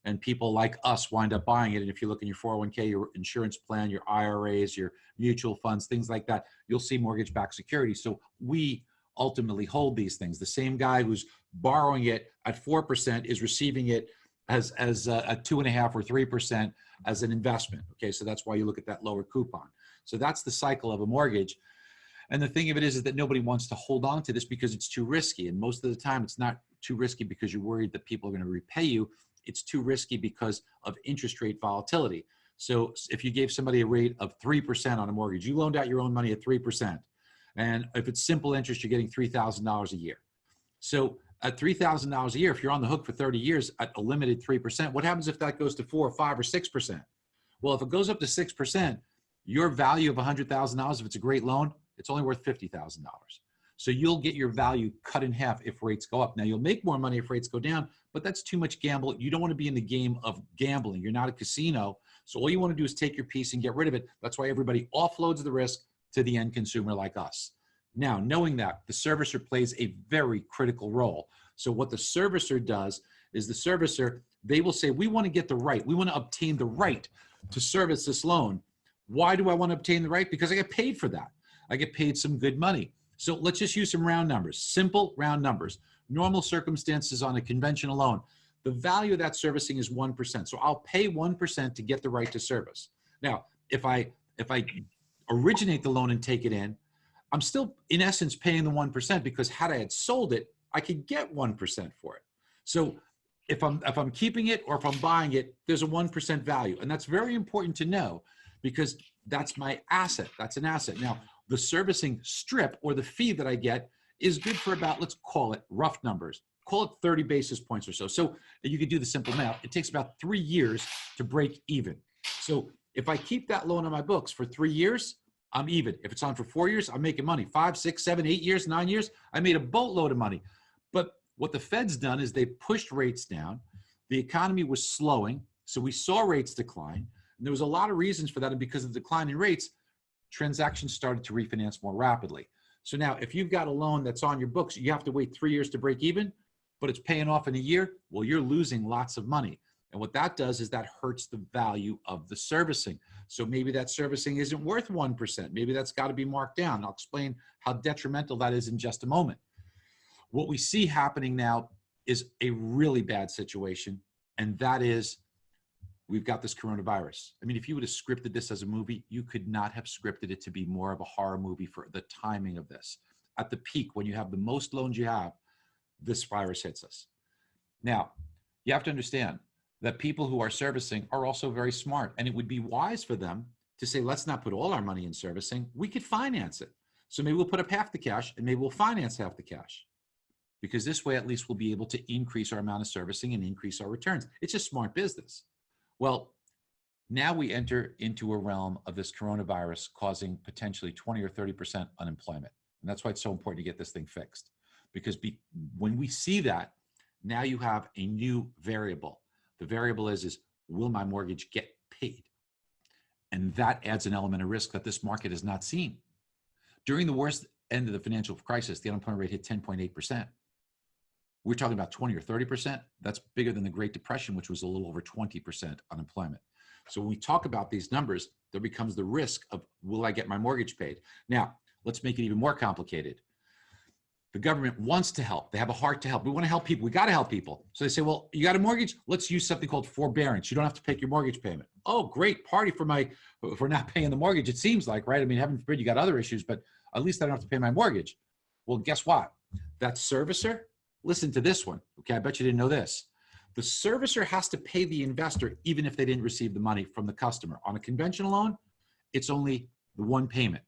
And people like us wind up buying it. And if you look in your 401k, your insurance plan, your IRAs, your mutual funds, things like that, you'll see mortgage-backed securities. So we ultimately hold these things. The same guy who's borrowing it at 4% is receiving it as a 2.5 or 3% as an investment. Okay, so that's why you look at that lower coupon. So that's the cycle of a mortgage. And the thing of it is that nobody wants to hold on to this because it's too risky. And most of the time, it's not too risky because you're worried that people are going to repay you. It's too risky because of interest rate volatility. So if you gave somebody a rate of 3% on a mortgage, you loaned out your own money at 3%. And if it's simple interest, you're getting $3,000 a year. So at $3,000 a year, if you're on the hook for 30 years at a limited 3%, what happens if that goes to 4 or 5 or 6%? Well, if it goes up to 6%, your value of $100,000, if it's a great loan, It's only worth $50,000. So you'll get your value cut in half if rates go up. Now you'll make more money if rates go down, but that's too much gamble. You don't want to be in the game of gambling. You're not a casino. So all you want to do is take your piece and get rid of it. That's why everybody offloads the risk to the end consumer like us. Now, knowing that, the servicer plays a very critical role. So what the servicer does is the servicer, they will say, we want to get the right. We want to obtain the right to service this loan. Why do I want to obtain the right? Because I get paid for that. I get paid some good money. So let's just use some round numbers, simple round numbers. Normal circumstances on a conventional loan, the value of that servicing is 1%. So I'll pay 1% to get the right to service. Now, if I originate the loan and take it in, I'm still in essence paying the 1% because had I had sold it, I could get 1% for it. So if I'm keeping it or if I'm buying it, there's a 1% value. And that's very important to know because that's my asset. That's an asset. Now, the servicing strip or the fee that I get is good for about, let's call it rough numbers, call it 30 basis points or so. So you could do the simple math. It takes about 3 years to break even. So if I keep that loan on my books for 3 years, I'm even. If it's on for 4 years, I'm making money. 5, 6, 7, 8 years, 9 years, I made a boatload of money. But what the Fed's done is they pushed rates down. The economy was slowing. So we saw rates decline. And there was a lot of reasons for that. And because of the decline in rates, transactions started to refinance more rapidly. So now if you've got a loan that's on your books, you have to wait 3 years to break even, but it's paying off in a year. Well, you're losing lots of money. And what that does is that hurts the value of the servicing. So maybe that servicing isn't worth 1%. Maybe that's got to be marked down. I'll explain how detrimental that is in just a moment. What we see happening now is a really bad situation. And that is, we've got this coronavirus. I mean, if you would have scripted this as a movie, you could not have scripted it to be more of a horror movie for the timing of this. At the peak, when you have the most loans you have, this virus hits us. Now, you have to understand that people who are servicing are also very smart. And it would be wise for them to say, let's not put all our money in servicing. We could finance it. So maybe we'll put up half the cash and maybe we'll finance half the cash. Because this way, at least we'll be able to increase our amount of servicing and increase our returns. It's just smart business. Well, now we enter into a realm of this coronavirus causing potentially 20 or 30% unemployment. And that's why it's so important to get this thing fixed. Because when we see that, now you have a new variable. The variable is will my mortgage get paid? And that adds an element of risk that this market has not seen. During the worst end of the financial crisis, the unemployment rate hit 10.8%. We're talking about 20 or 30%. That's bigger than the Great Depression, which was a little over 20% unemployment. So when we talk about these numbers, there becomes the risk of, will I get my mortgage paid? Now, let's make it even more complicated. The government wants to help. They have a heart to help. We want to help people. We got to help people. So they say, well, you got a mortgage? Let's use something called forbearance. You don't have to pay your mortgage payment. Oh, great party for not paying the mortgage. It seems like, right? I mean, heaven forbid you got other issues, but at least I don't have to pay my mortgage. Well, guess what? That servicer, listen to this one. Okay, I bet you didn't know this. The servicer has to pay the investor even if they didn't receive the money from the customer. On a conventional loan, it's only the one payment.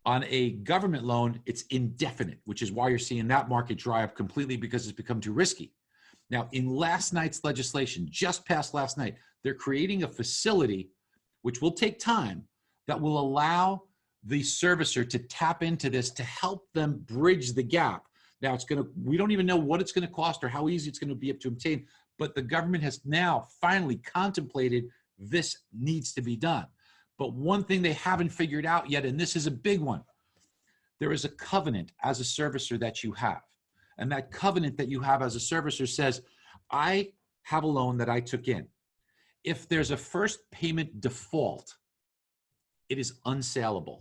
On a government loan, it's indefinite, which is why you're seeing that market dry up completely because it's become too risky. Now, in last night's legislation, just passed last night, they're creating a facility which will take time that will allow the servicer to tap into this to help them bridge the gap. Now, we don't even know what it's going to cost or how easy it's going to be to obtain, but the government has now finally contemplated this needs to be done. But one thing they haven't figured out yet, and this is a big one, there is a covenant as a servicer that you have. And that covenant that you have as a servicer says, I have a loan that I took in. If there's a first payment default, it is unsaleable.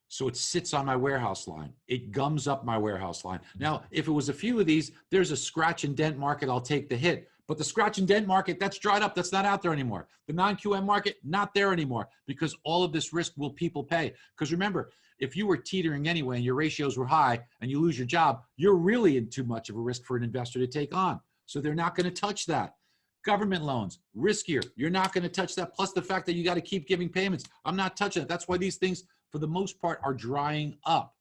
So it sits on my warehouse line. It gums up my warehouse line. Now, if it was a few of these, there's a scratch and dent market, I'll take the hit. But the scratch and dent market, that's dried up. That's not out there anymore. The non-QM market, not there anymore because all of this risk will people pay. Because remember, if you were teetering anyway and your ratios were high and you lose your job, you're really in too much of a risk for an investor to take on. So they're not going to touch that. Government loans, riskier. You're not going to touch that. Plus the fact that you got to keep giving payments. I'm not touching it. That's why these things, for the most part, are drying up.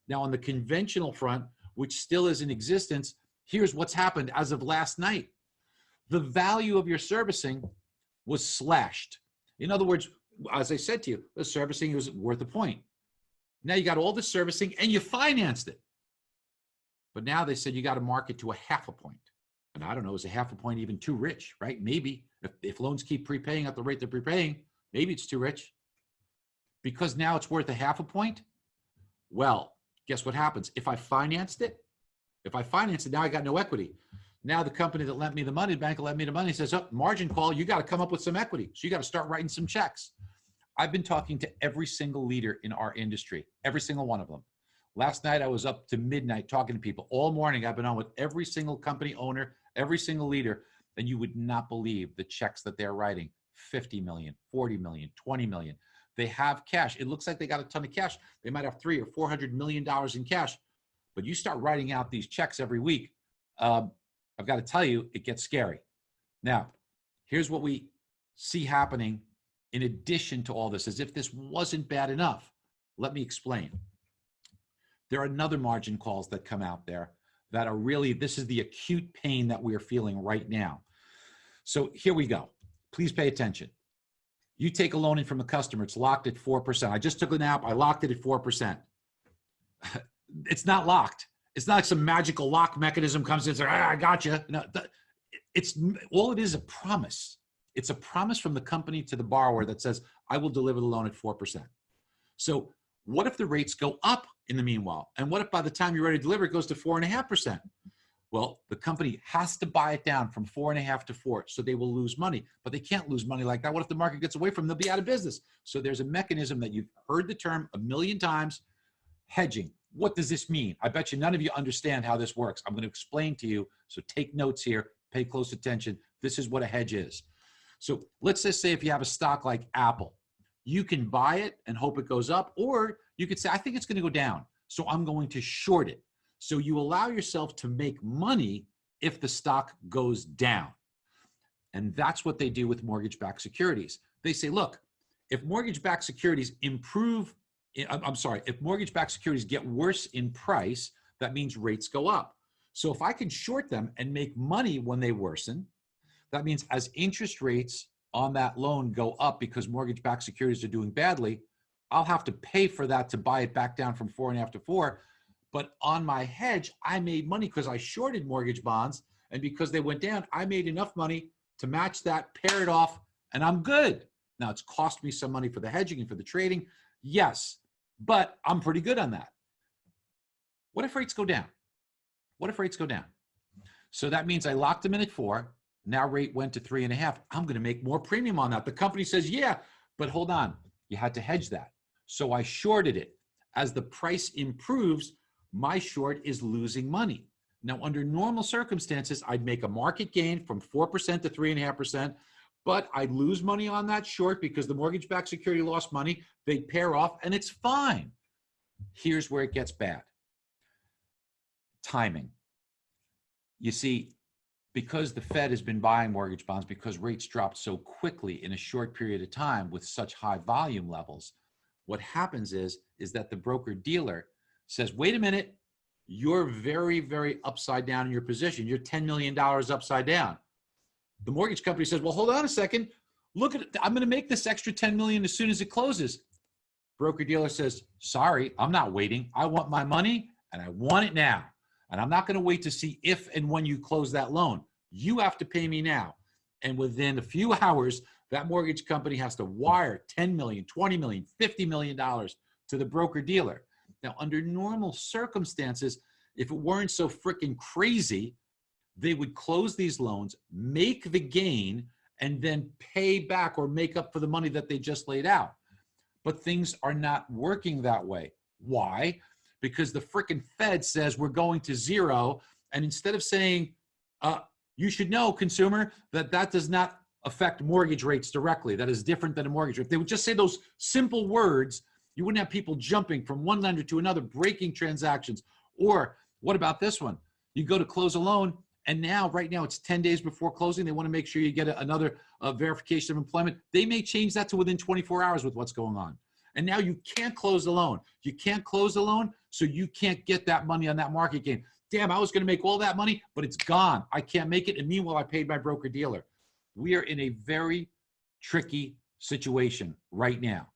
Now, on the conventional front, which still is in existence, here's what's happened as of last night. The value of your servicing was slashed. In other words, as I said to you, the servicing was worth a point. Now you got all the servicing and you financed it. But now they said you got to mark it to a 0.5 point. And I don't know, is a 0.5 point even too rich, right? Maybe if loans keep prepaying at the rate they're prepaying, maybe it's too rich. Because now it's worth a 0.5 point. Well, guess what happens? If I financed it, now I got no equity. Now the company that lent me the money, the bank that lent me the money says, oh, margin call, you got to come up with some equity. So you got to start writing some checks. I've been talking to every single leader in our industry, every single one of them. Last night, I was up to midnight talking to people. All morning, I've been on with every single company owner, every single leader, and you would not believe the checks that they're writing. 50 million, 40 million, 20 million. They have cash. It looks like they got a ton of cash. They might have $300 or $400 million in cash, but you start writing out these checks every week. I've got to tell you, it gets scary. Now, here's what we see happening in addition to all this, as if this wasn't bad enough. Let me explain. There are another margin calls that come out there that are really, this is the acute pain that we are feeling right now. So here we go. Please pay attention. You take a loan in from a customer, it's locked at 4%. I just took an app, I locked it at 4%. It's not locked. It's not like some magical lock mechanism comes in and says, I got you. No, it's all it is a promise. It's a promise from the company to the borrower that says, I will deliver the loan at 4%. So what if the rates go up in the meanwhile? And what if by the time you're ready to deliver, it goes to 4.5%? Well, the company has to buy it down from 4.5 to 4, so they will lose money. But they can't lose money like that. What if the market gets away from them? They'll be out of business. So there's a mechanism that you've heard the term a million times, hedging. What does this mean? I bet you none of you understand how this works. I'm going to explain to you. So take notes here, pay close attention. This is what a hedge is. So let's just say if you have a stock like Apple, you can buy it and hope it goes up, or you could say, I think it's going to go down, so I'm going to short it. So you allow yourself to make money if the stock goes down. And that's what they do with mortgage-backed securities. They say, look, if mortgage-backed securities if mortgage-backed securities get worse in price, that means rates go up. So if I can short them and make money when they worsen, that means as interest rates on that loan go up because mortgage-backed securities are doing badly, I'll have to pay for that to buy it back down from 4.5 to 4. But on my hedge, I made money because I shorted mortgage bonds, and because they went down, I made enough money to match that, pair it off, and I'm good. Now, it's cost me some money for the hedging and for the trading, yes, but I'm pretty good on that. What if rates go down? What if rates go down? So that means I locked them in at 4. Now rate went to 3.5. I'm going to make more premium on that. The company says, yeah, but hold on. You had to hedge that. So I shorted it. As the price improves, my short is losing money. Now, under normal circumstances, I'd make a market gain from 4% to 3.5%, but I'd lose money on that short because the mortgage-backed security lost money. They'd pair off, and it's fine. Here's where it gets bad. Timing. You see, because the Fed has been buying mortgage bonds, because rates dropped so quickly in a short period of time with such high volume levels, what happens is that the broker-dealer says, wait a minute, you're very, very upside down in your position. You're $10 million upside down. The mortgage company says, well, hold on a second. Look at it. I'm going to make this extra 10 million as soon as it closes. Broker-dealer says, sorry, I'm not waiting. I want my money and I want it now. And I'm not going to wait to see if and when you close that loan. You have to pay me now. And within a few hours, that mortgage company has to wire $10 million, $20 million, $50 million to the broker-dealer. Now, under normal circumstances, if it weren't so freaking crazy, they would close these loans, make the gain, and then pay back or make up for the money that they just laid out. But things are not working that way. Why? Because the freaking Fed says we're going to zero. And instead of saying, you should know, consumer, that does not affect mortgage rates directly. That is different than a mortgage rate. If they would just say those simple words, you wouldn't have people jumping from one lender to another, breaking transactions. Or what about this one? You go to close a loan, and now, right now, it's 10 days before closing. They want to make sure you get another verification of employment. They may change that to within 24 hours with what's going on. And now you can't close the loan. You can't close the loan, so you can't get that money on that market gain. Damn, I was going to make all that money, but it's gone. I can't make it. And meanwhile, I paid my broker-dealer. We are in a very tricky situation right now.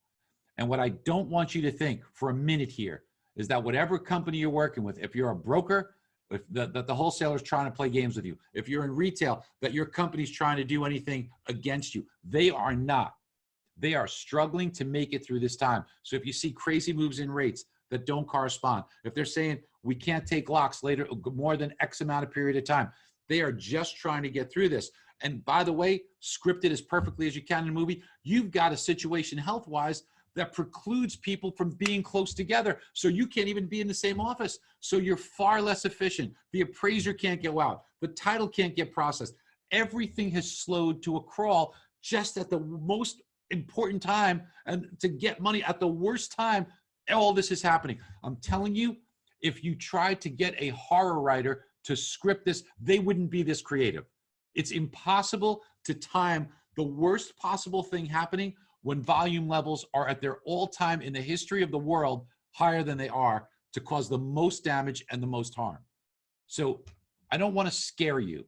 And what I don't want you to think for a minute here is that whatever company you're working with, if you're a broker, if the wholesaler's trying to play games with you, if you're in retail, that your company's trying to do anything against you. They are not. They are struggling to make it through this time. So if you see crazy moves in rates that don't correspond, if they're saying we can't take locks later more than X amount of period of time, they are just trying to get through this. And by the way, script it as perfectly as you can in a movie. You've got a situation health-wise that precludes people from being close together. So you can't even be in the same office. So you're far less efficient. The appraiser can't go out. The title can't get processed. Everything has slowed to a crawl just at the most important time, and to get money at the worst time. All this is happening. I'm telling you, if you tried to get a horror writer to script this, they wouldn't be this creative. It's impossible to time the worst possible thing happening when volume levels are at their all-time in the history of the world higher than they are, to cause the most damage and the most harm. So I don't want to scare you,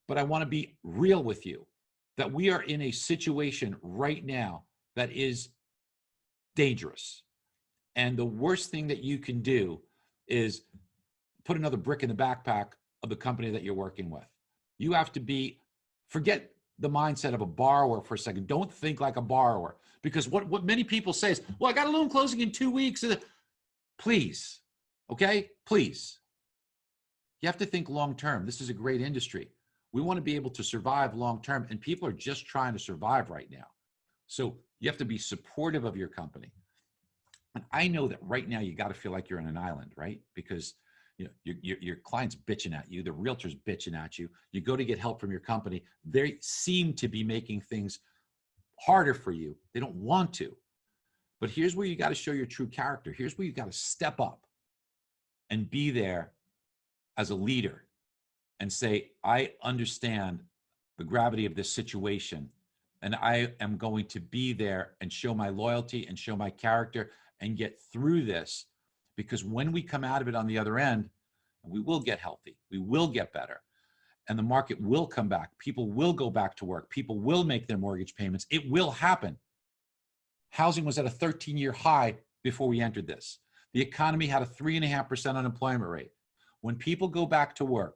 but I want to be real with you that we are in a situation right now that is dangerous. And the worst thing that you can do is put another brick in the backpack of the company that you're working with. You have to forget the mindset of a borrower for a second. Don't think like a borrower, because what many people say is, well, I got a loan closing in 2 weeks. Please, okay? Please. You have to think long-term. This is a great industry. We want to be able to survive long-term, and people are just trying to survive right now. So you have to be supportive of your company. And I know that right now you got to feel like you're on an island, right? Because your client's bitching at you, the realtor's bitching at you. You go to get help from your company. They seem to be making things harder for you. They don't want to. But here's where you got to show your true character. Here's where you got to step up and be there as a leader and say, I understand the gravity of this situation, and I am going to be there and show my loyalty and show my character and get through this, because when we come out of it on the other end, we will get healthy, we will get better, and the market will come back. People will go back to work. People will make their mortgage payments. It will happen. Housing was at a 13-year high before we entered this. The economy had a 3.5% unemployment rate. When people go back to work,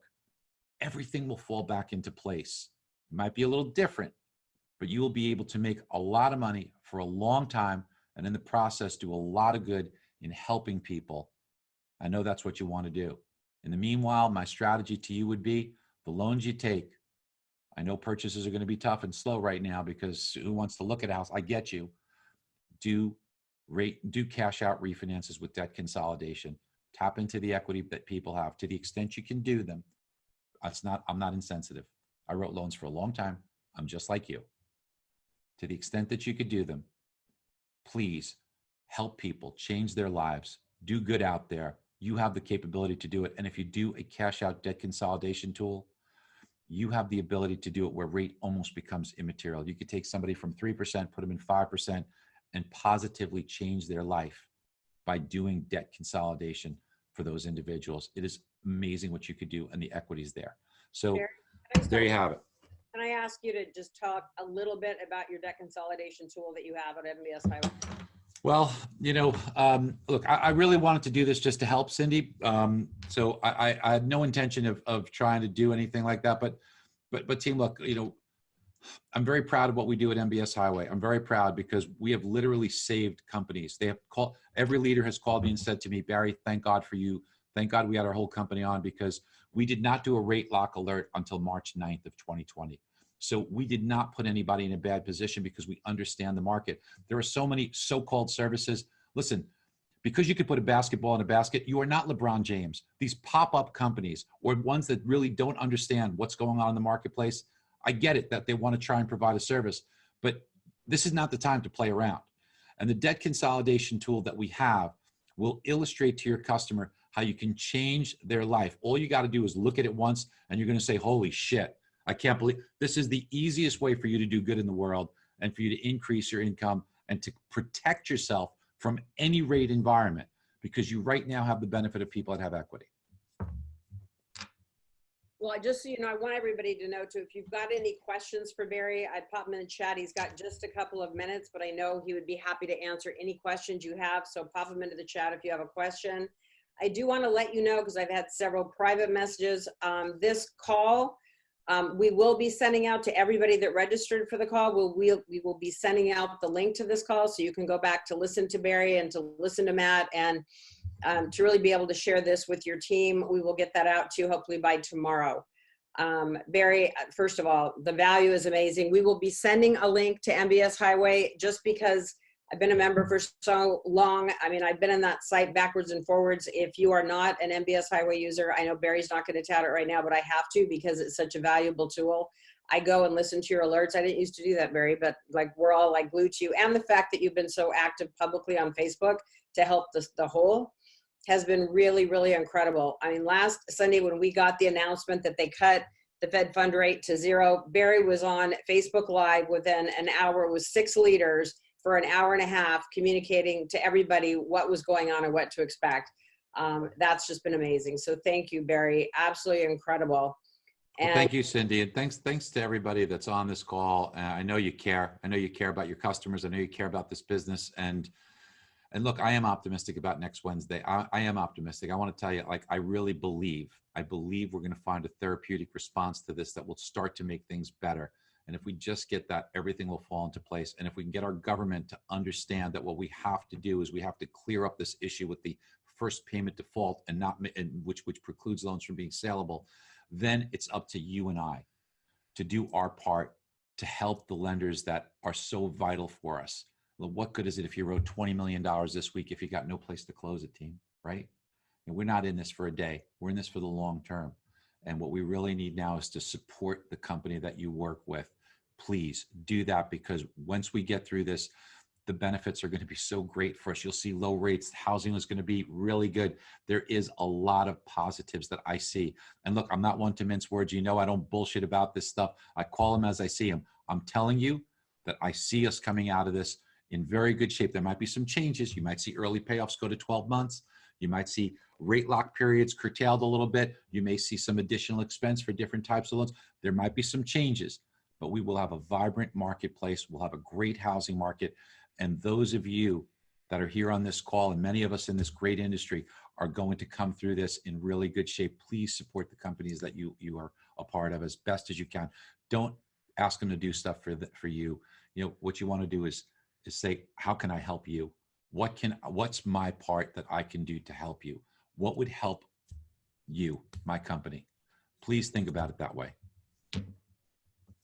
everything will fall back into place. It might be a little different, but you will be able to make a lot of money for a long time, and in the process do a lot of good in helping people. I know that's what you want to do. In the meanwhile, my strategy to you would be the loans you take. I know purchases are going to be tough and slow right now, because who wants to look at a house? I get you. Do cash out refinances with debt consolidation. Tap into the equity that people have to the extent you can do them. I'm not insensitive. I wrote loans for a long time. I'm just like you. To the extent that you could do them, please help people change their lives, do good out there. You have the capability to do it. And if you do a cash out debt consolidation tool, you have the ability to do it where rate almost becomes immaterial. You could take somebody from 3%, put them in 5%, and positively change their life by doing debt consolidation for those individuals. It is amazing what you could do, and the equity's there. So there you have it. Can I ask you to just talk a little bit about your debt consolidation tool that you have at MBS Highway? Well, look, I really wanted to do this just to help Cindy. So I had no intention of trying to do anything like that. But team, look, I'm very proud of what we do at MBS Highway. I'm very proud because we have literally saved companies. Every leader has called me and said to me, Barry, thank God for you. Thank God we had our whole company on, because we did not do a rate lock alert until March 9th of 2020. So we did not put anybody in a bad position, because we understand the market. There are so many so-called services. Listen, because you could put a basketball in a basket, you are not LeBron James. These pop-up companies, or ones that really don't understand what's going on in the marketplace, I get it that they want to try and provide a service, but this is not the time to play around. And the debt consolidation tool that we have will illustrate to your customer how you can change their life. All you got to do is look at it once, and you're going to say, holy shit, I can't believe this is the easiest way for you to do good in the world, and for you to increase your income and to protect yourself from any rate environment, because you right now have the benefit of people that have equity. Well, I just, I want everybody to know too, if you've got any questions for Barry, I'd pop him in the chat. He's got just a couple of minutes, but I know he would be happy to answer any questions you have. So pop him into the chat if you have a question. I do want to let you know, because I've had several private messages, this call, we will be sending out to everybody that registered for the call. We will be sending out the link to this call so you can go back to listen to Barry and to listen to Matt and to really be able to share this with your team. We will get that out to you hopefully by tomorrow. Barry, first of all, the value is amazing. We will be sending a link to MBS Highway just because I've been a member for so long. I mean, I've been in that site backwards and forwards. If you are not an MBS Highway user, I know Barry's not going to tout it right now, but I have to because it's such a valuable tool. I go and listen to your alerts. I didn't used to do that, Barry, but like we're all like glued to you. And the fact that you've been so active publicly on Facebook to help the whole has been really, really incredible. I mean, last Sunday when we got the announcement that they cut the Fed fund rate to 0, Barry was on Facebook Live within an hour with 6 leaders for an hour and a half, communicating to everybody what was going on and what to expect. That's just been amazing. So thank you, Barry. Absolutely incredible. And well, thank you, Cindy, and thanks to everybody that's on this call. I know you care. I know you care about your customers. I know you care about this business. And look, I am optimistic about next Wednesday. I am optimistic. I want to tell you, like, I really believe we're going to find a therapeutic response to this that will start to make things better. And if we just get that, everything will fall into place. And if we can get our government to understand that what we have to do is we have to clear up this issue with the first payment default and which precludes loans from being saleable, then it's up to you and I to do our part to help the lenders that are so vital for us. Well, what good is it if you wrote $20 million this week if you got no place to close it, team, right? And we're not in this for a day. We're in this for the long term. And what we really need now is to support the company that you work with. Please do that, because once we get through this, the benefits are going to be so great for us. You'll see low rates. Housing is going to be really good. There is a lot of positives that I see. And look, I'm not one to mince words. You know, I don't bullshit about this stuff. I call them as I see them. I'm telling you that I see us coming out of this in very good shape. There might be some changes. You might see early payoffs go to 12 months. You might see rate lock periods curtailed a little bit. You may see some additional expense for different types of loans. There might be some changes, but we will have a vibrant marketplace. We'll have a great housing market. And those of you that are here on this call, and many of us in this great industry, are going to come through this in really good shape. Please support the companies that you are a part of as best as you can. Don't ask them to do stuff for you. You know, what you want to do is say, how can I help you? What's my part that I can do to help you? What would help you, my company? Please think about it that way.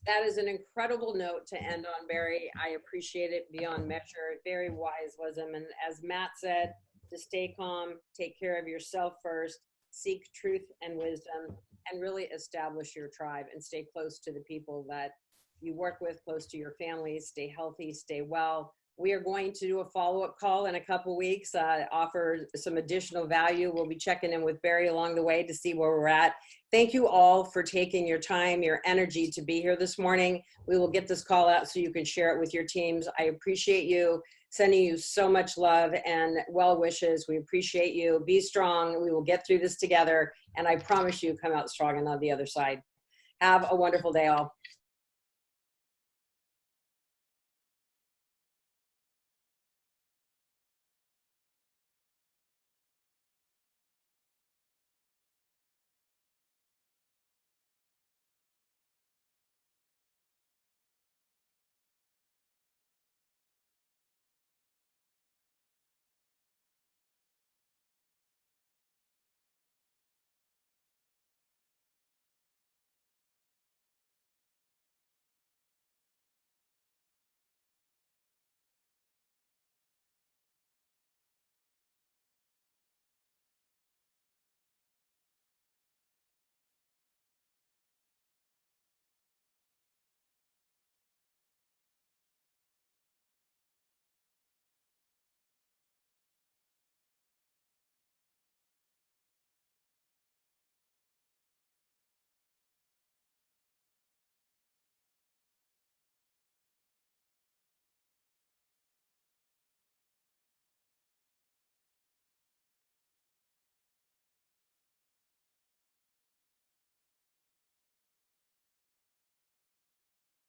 that is an incredible note to end on, Barry. I appreciate it beyond measure. Very wise wisdom. And as Matt said, to stay calm, take care of yourself first, seek truth and wisdom, and really establish your tribe and stay close to the people that you work with, close to your families. Stay healthy, stay well. We are going to do a follow-up call in a couple weeks, offer some additional value. We'll be checking in with Barry along the way to see where we're at. Thank you all for taking your time, your energy to be here this morning. We will get this call out so you can share it with your teams. I appreciate you, sending you so much love and well wishes. We appreciate you. Be strong. We will get through this together. And I promise you come out strong and on the other side. Have a wonderful day all.